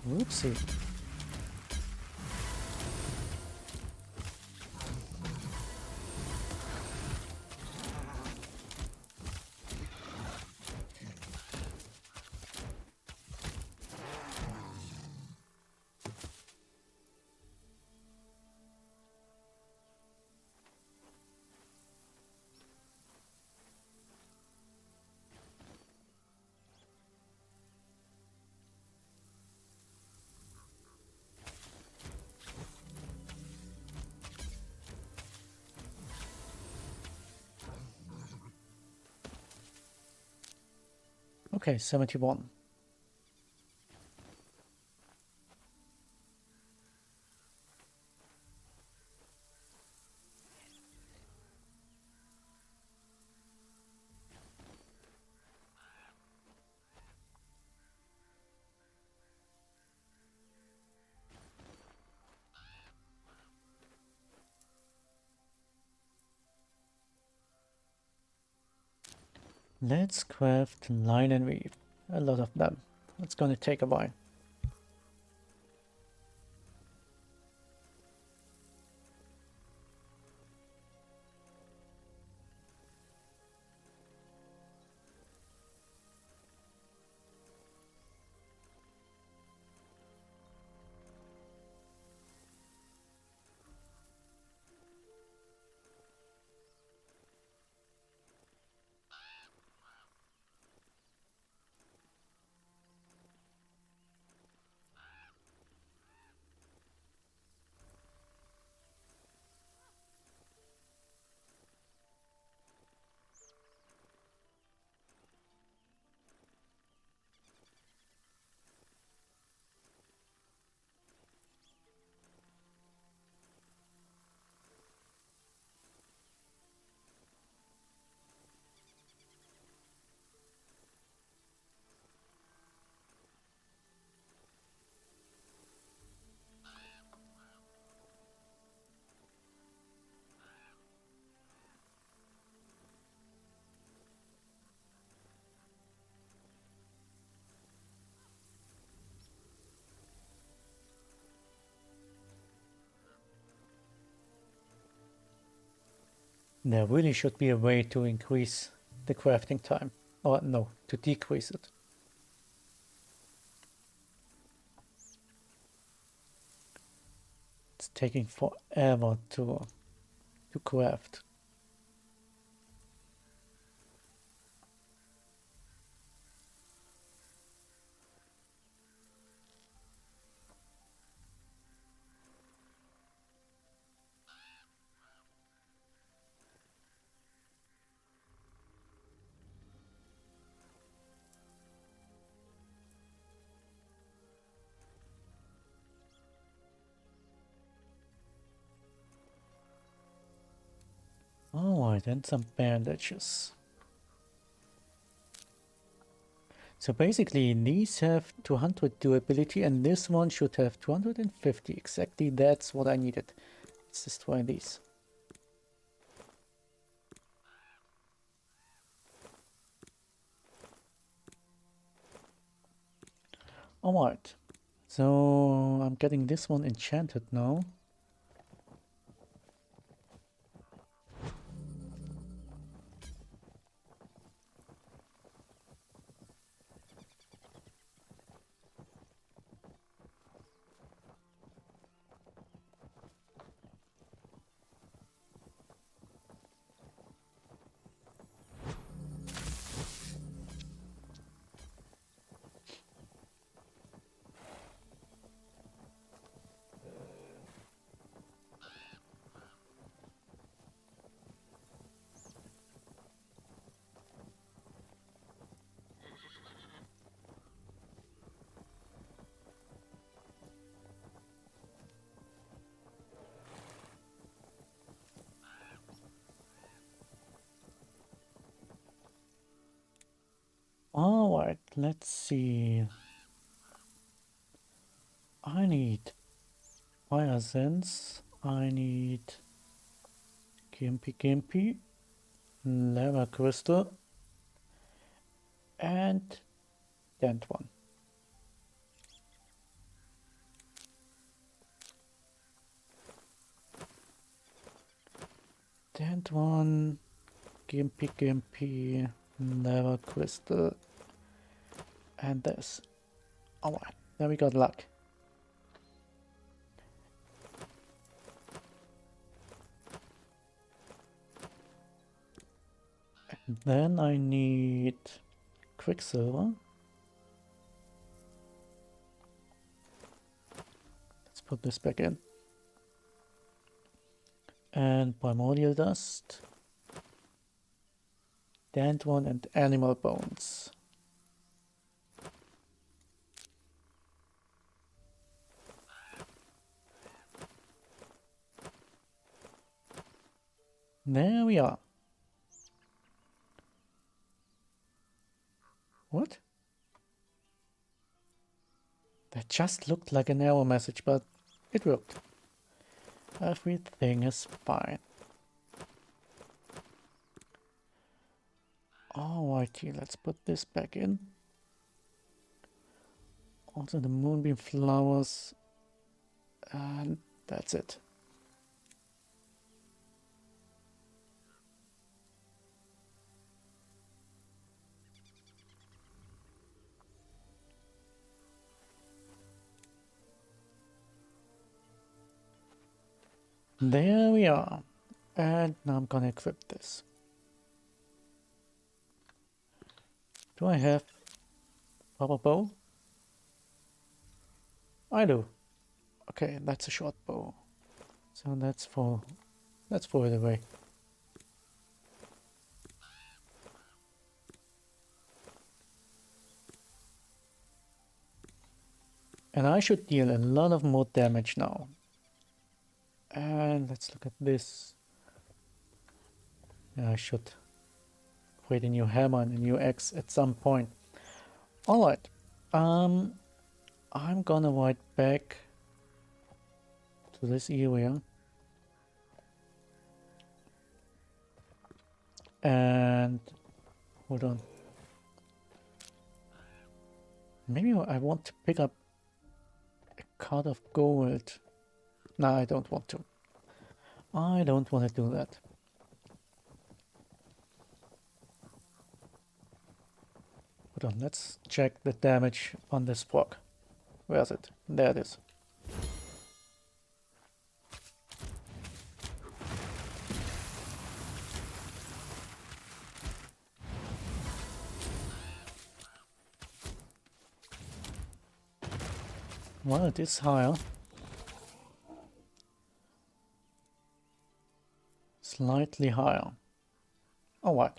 Whoopsie. Okay, 71. Let's craft line and weave. A lot of them. It's gonna take a while. There really should be a way to increase the crafting time. Or no, to decrease it. It's taking forever to craft. Alright, and some bandages. So basically these have 200 durability and this one should have 250. Exactly, that's what I needed. Let's destroy these. Alright, so I'm getting this one enchanted now. Alright, let's see. I need fire sense. I need Gimpy, lava crystal, and dent one. Dent one, Gimpy, lava crystal, and this. Alright, now we got luck. And then I need quicksilver. Let's put this back in. And primordial dust. Dent one and animal bones. There we are. What? That just looked like an error message, but it worked. Everything is fine. Alrighty, let's put this back in. Also the moonbeam flowers. And that's it. There we are. And now I'm gonna equip this. Do I have proper bow? I do. Okay, that's a short bow. So let's throw it away. And I should deal a lot of more damage now. And let's look at this. Yeah, I should create a new hammer and a new axe at some point. Alright. I'm gonna ride back to this area. And hold on. Maybe I want to pick up a card of gold. No, I don't want to. I don't want to do that. Hold on, let's check the damage on this frog. Where is it? There it is. Well, it is higher. Slightly higher. Alright.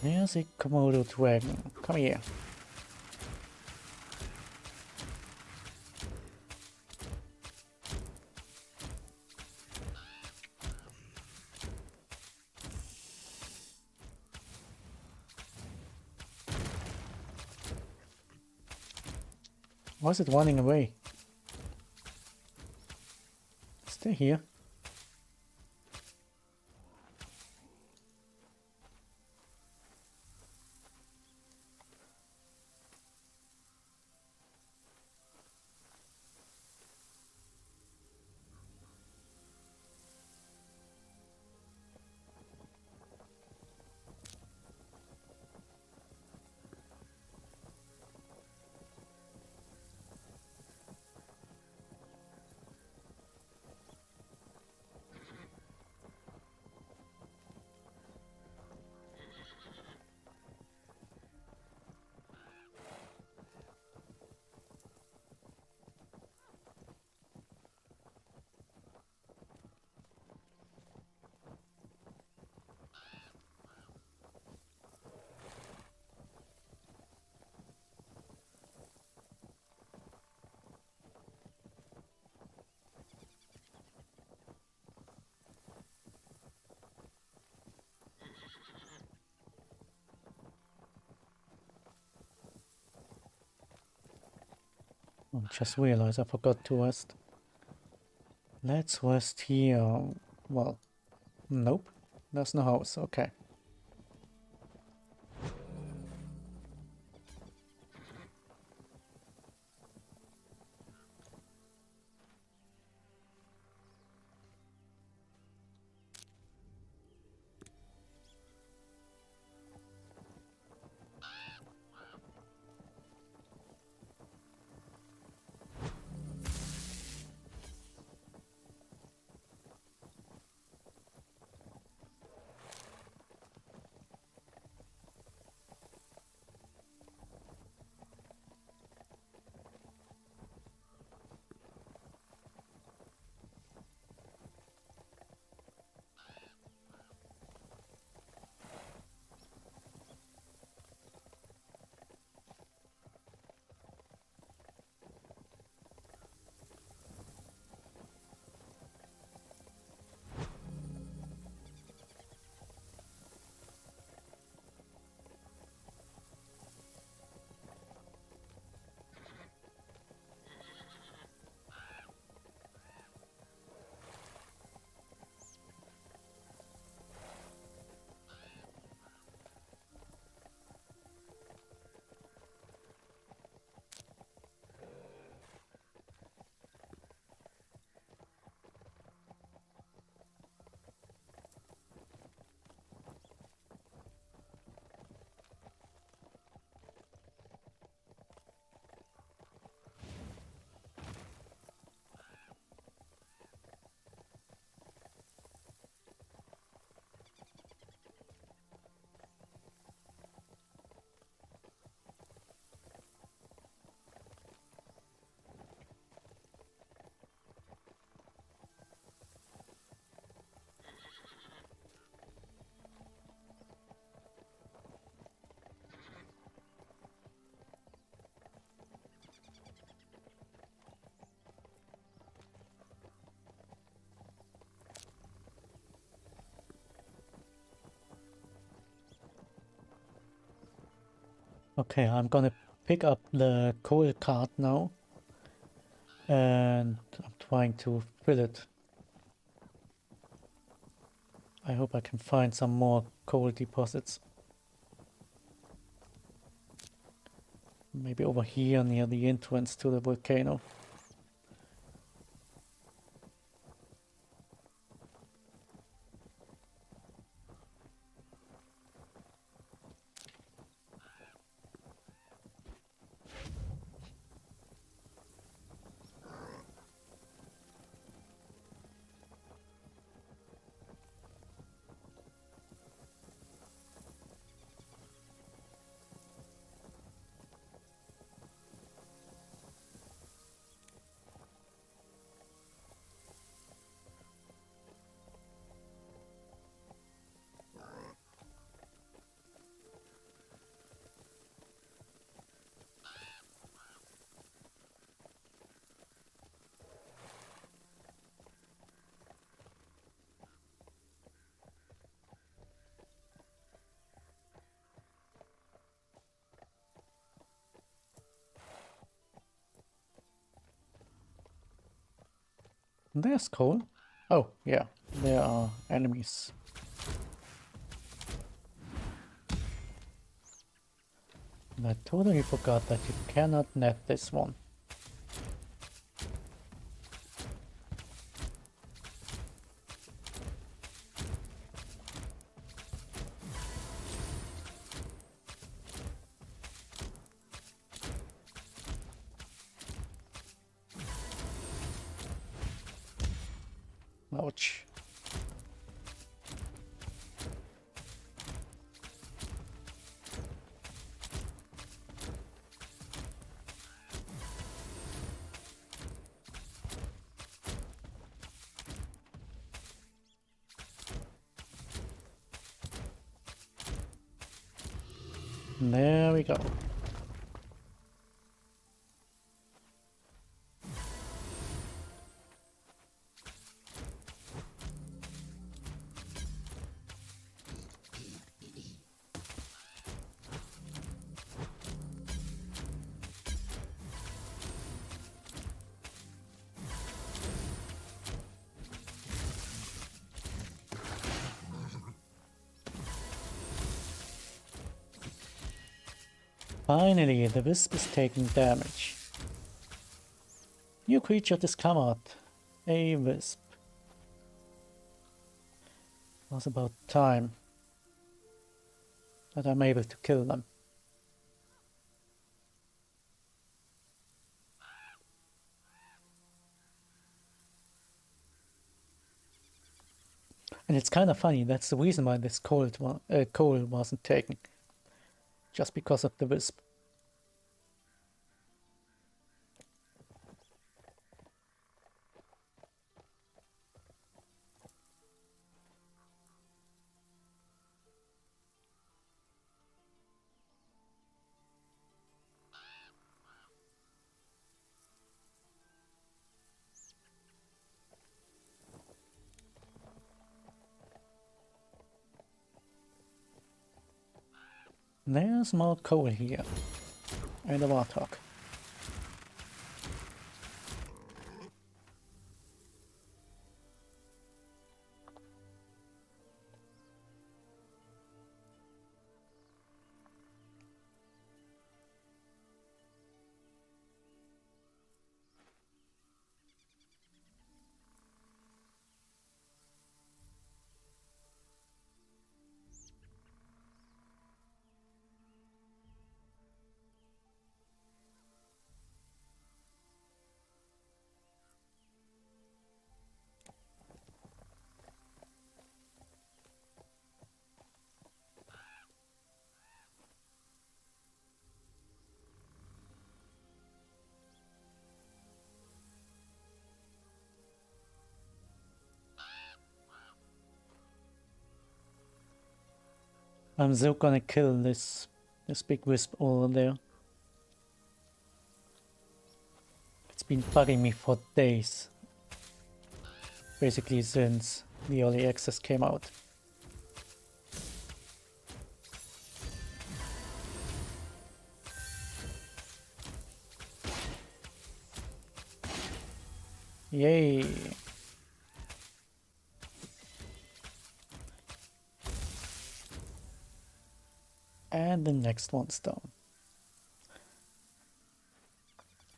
There's a Komodo dragon. Come here. Why is it running away? Stay here. I just realized I forgot to rest. Let's rest here. Well, nope. There's no house. Okay. Okay, I'm gonna pick up the coal cart now. And I'm trying to fill it. I hope I can find some more coal deposits. Maybe over here near the entrance to the volcano. There's coal. Oh, yeah, there are enemies. And I totally forgot that you cannot net this one. Ouch. There we go. Finally, the wisp is taking damage. New creature discovered. A wisp. It was about time that I'm able to kill them. And it's kind of funny, that's the reason why this coal wasn't taken. Just because of the wisp. There's more coal here. And a warthog. I'm still gonna kill this big wisp over there. It's been bugging me for days. Basically since the early access came out. Yay! And the next one's down.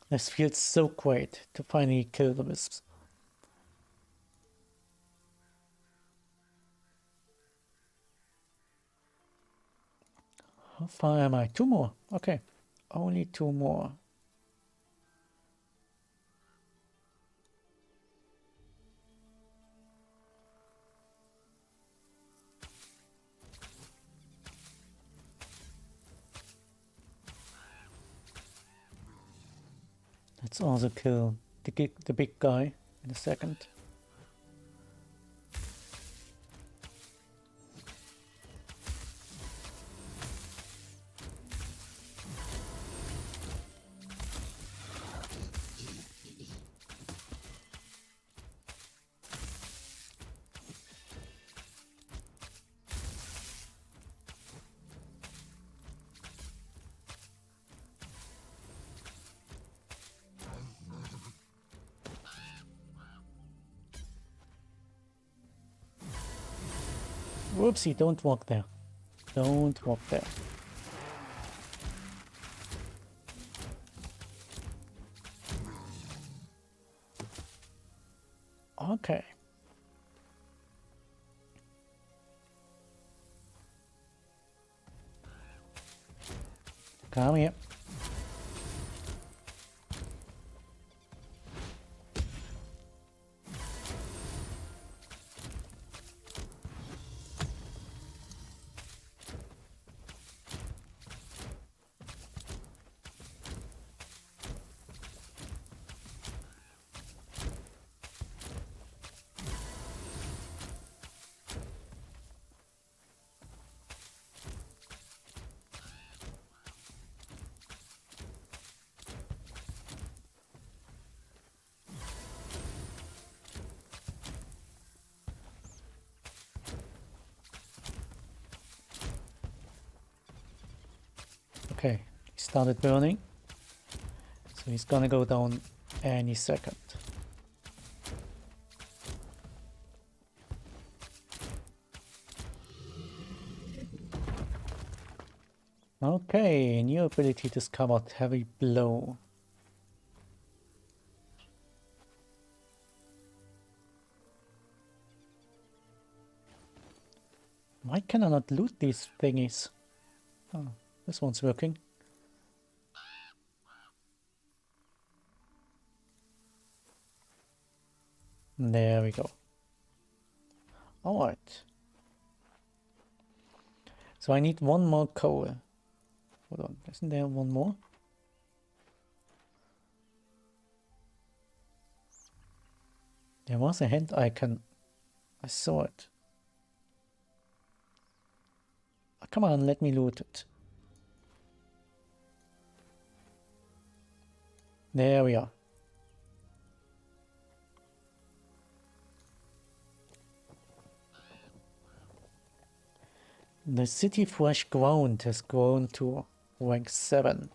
This feels so great to finally kill the wisps. How far am I? 2 more. Okay. Only 2 more. Let's also kill the big guy in a second. Whoopsie, don't walk there. Don't walk there. Okay. Come here. Okay, he started burning, so he's gonna go down any second. Okay, new ability discovered, Heavy Blow. Why can I not loot these thingies? Oh, this one's working. There we go. Alright. So I need one more coal. Hold on, isn't there one more? There was a hand icon. I saw it. Oh, come on, let me loot it. There we are. The city fresh ground has grown to rank 7.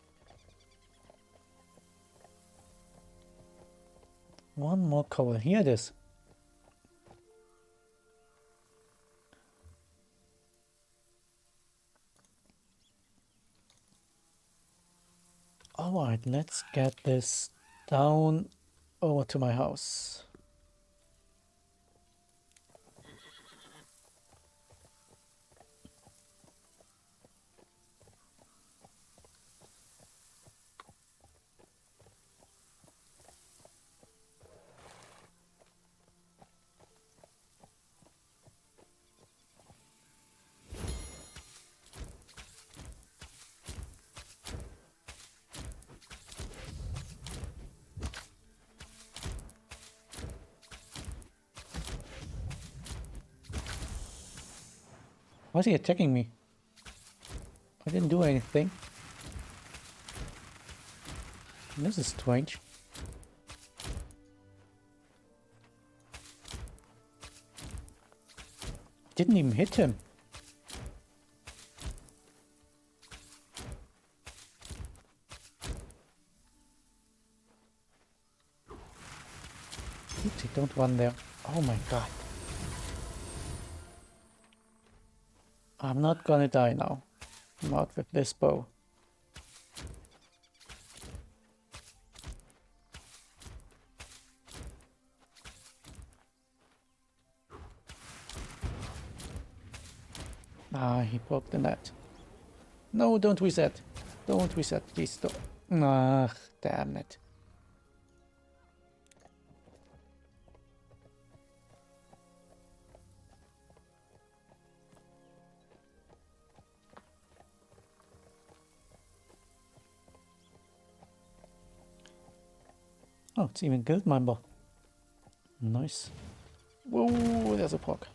One more coal. Here it is. Alright, let's get this down over to my house. Why is he attacking me? I didn't do anything. This is strange. Didn't even hit him. Oopsie, don't run there. Oh my god. I'm not gonna die now. Not with this bow. Ah, he broke the net. No, don't reset. Don't reset, please don't. Ah, damn it. Oh, it's even guild member. Nice. Whoa, there's a proc.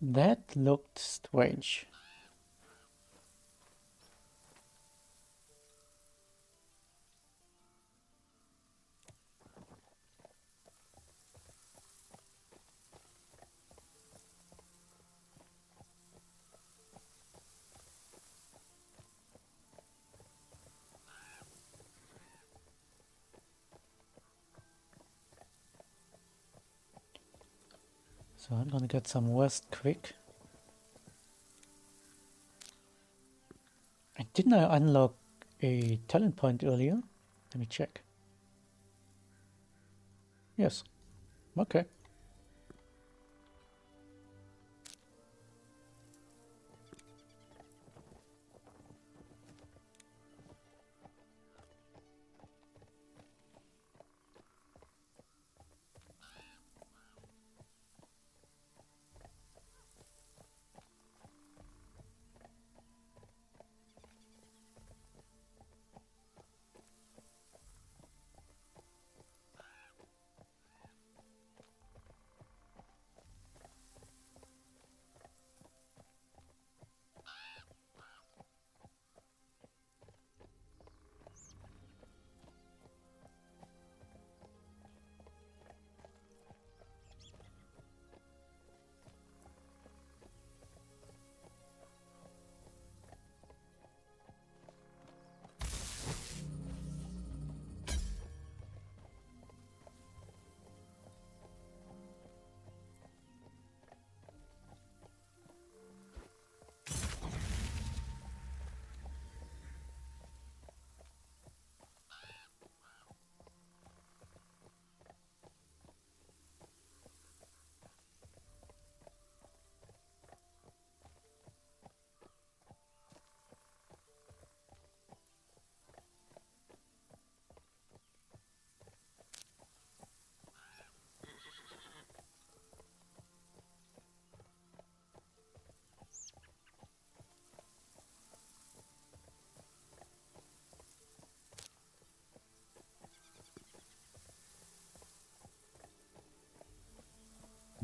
That looked strange. So I'm gonna get some rest quick. And didn't I unlock a talent point earlier? Let me check. Yes. Okay.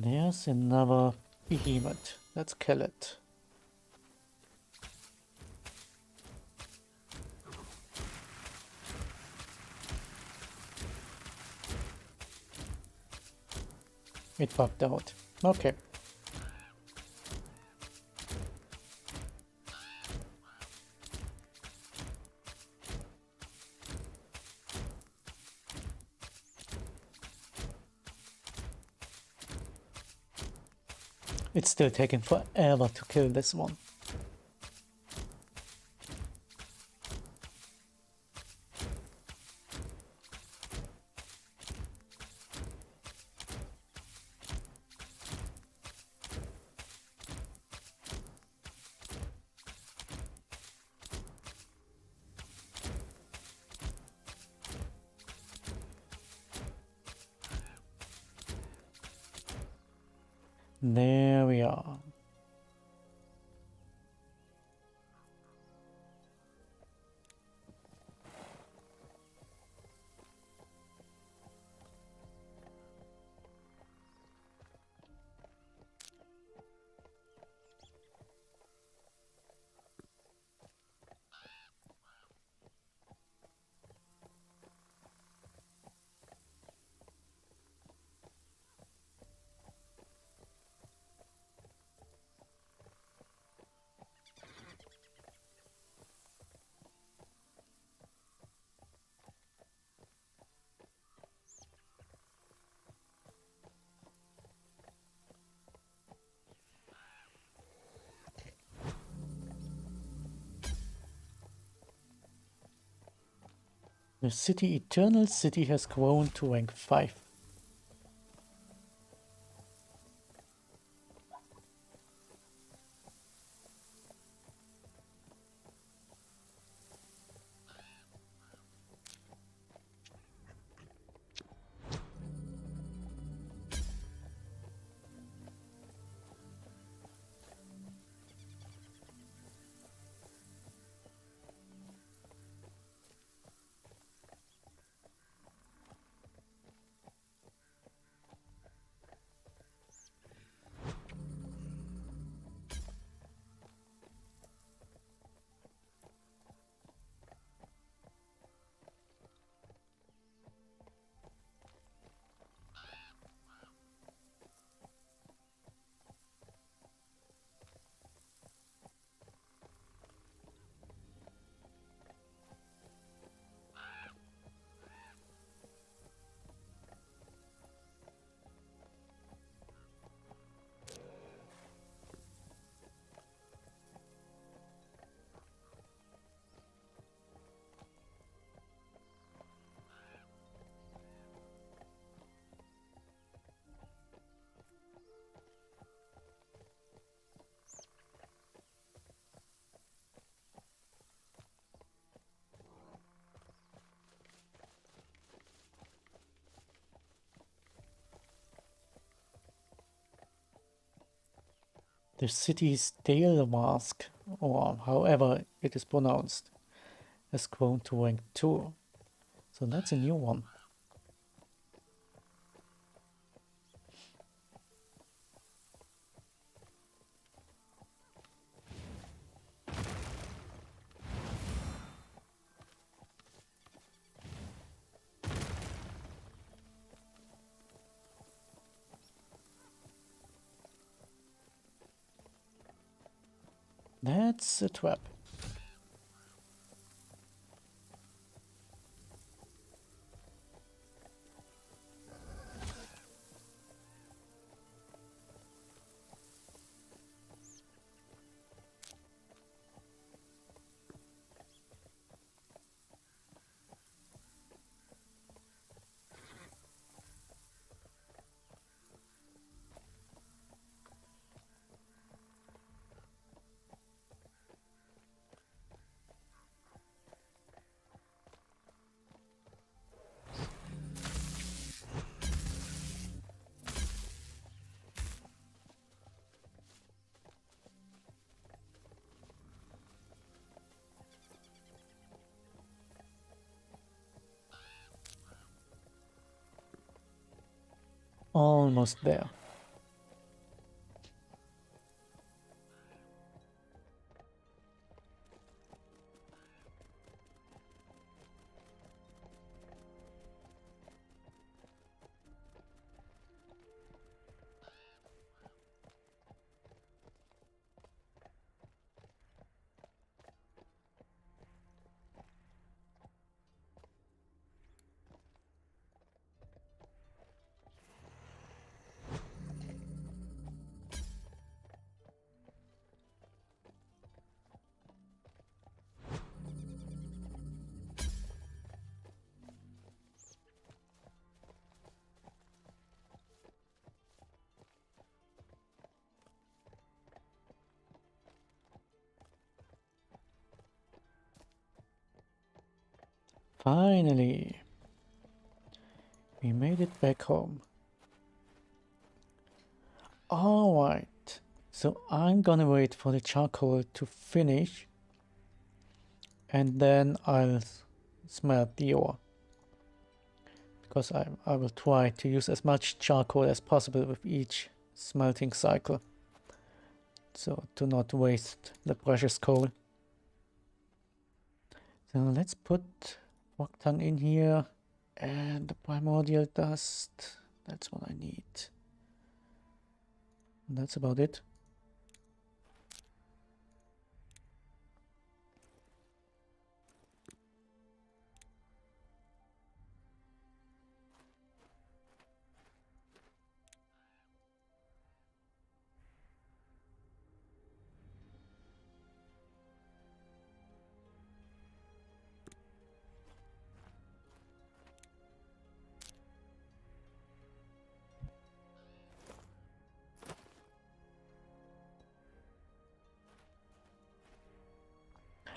There's another behemoth. Let's kill it. It bugged out. Okay. It's still taking forever to kill this one. There we are. The city Eternal City has grown to rank 5. The city's tail mask, or however it is pronounced, has grown to rank 2. So that's a new one. That's a trap. Almost there. Finally, we made it back home. Alright, so I'm gonna wait for the charcoal to finish and then I'll smelt the ore. Because I will try to use as much charcoal as possible with each smelting cycle. So to not waste the precious coal. So let's put Wagon in here and the primordial dust. That's what I need. And that's about it.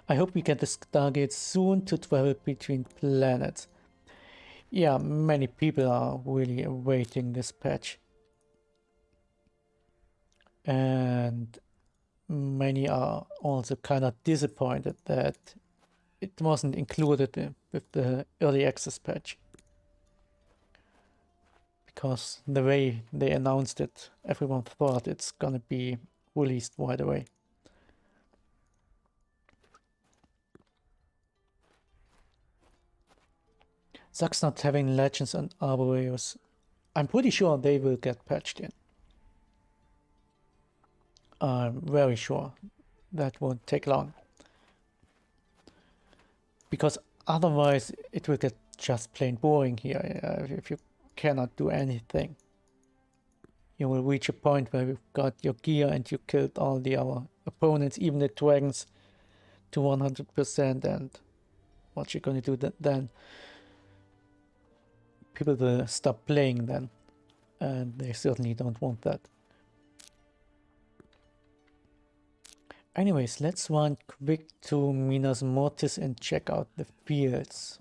I hope we get the Stargate soon to travel between planets. Yeah, many people are really awaiting this patch. And many are also kind of disappointed that it wasn't included with the early access patch. Because the way they announced it, everyone thought it's gonna be released right away. Sucks not having legends and arboreals. I'm pretty sure they will get patched in. I'm very sure that won't take long. Because otherwise it will get just plain boring here if you cannot do anything. You will reach a point where you've got your gear and you killed all the other opponents, even the dragons, to 100%, and what you're gonna do then? People will stop playing then, and they certainly don't want that. Anyways, let's run quick to Minas Mortis and check out the fields.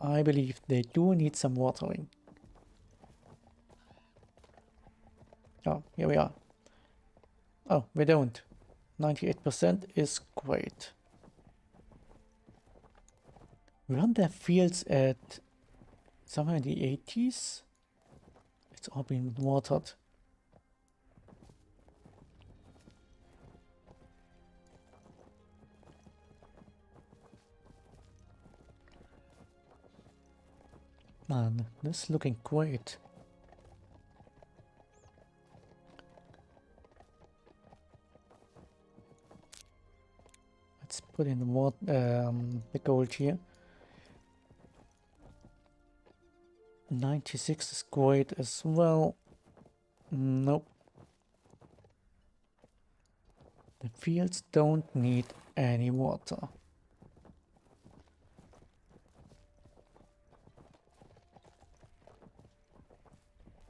I believe they do need some watering. Oh, here we are. Oh, we don't. 98% is great. Weren't there fields at somewhere in the 80s? It's all been watered. Man, this is looking great. Let's put in the gold here. 96 is great as well. Nope. The fields don't need any water.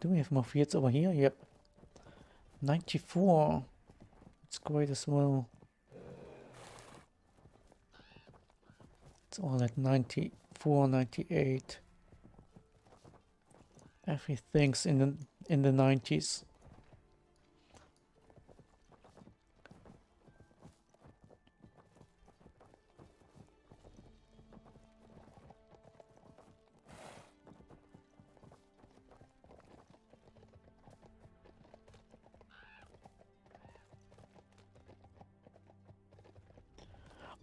Do we have more fields over here? Yep. 94. It's great as well. It's all at 94, 98. Everything's in the 90s.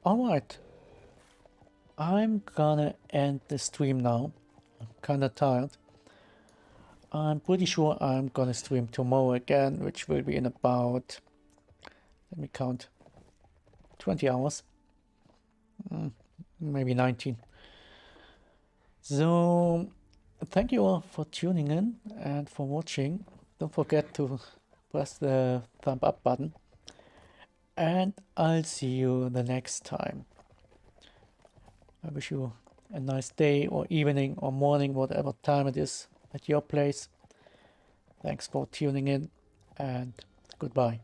Alright. I'm gonna end the stream now. I'm kinda tired. I'm pretty sure I'm gonna stream tomorrow again, which will be in about, let me count, 20 hours. Maybe 19. So, thank you all for tuning in and for watching. Don't forget to press the thumb up button. And I'll see you the next time. I wish you a nice day or evening or morning, whatever time it is at your place. Thanks for tuning in and goodbye.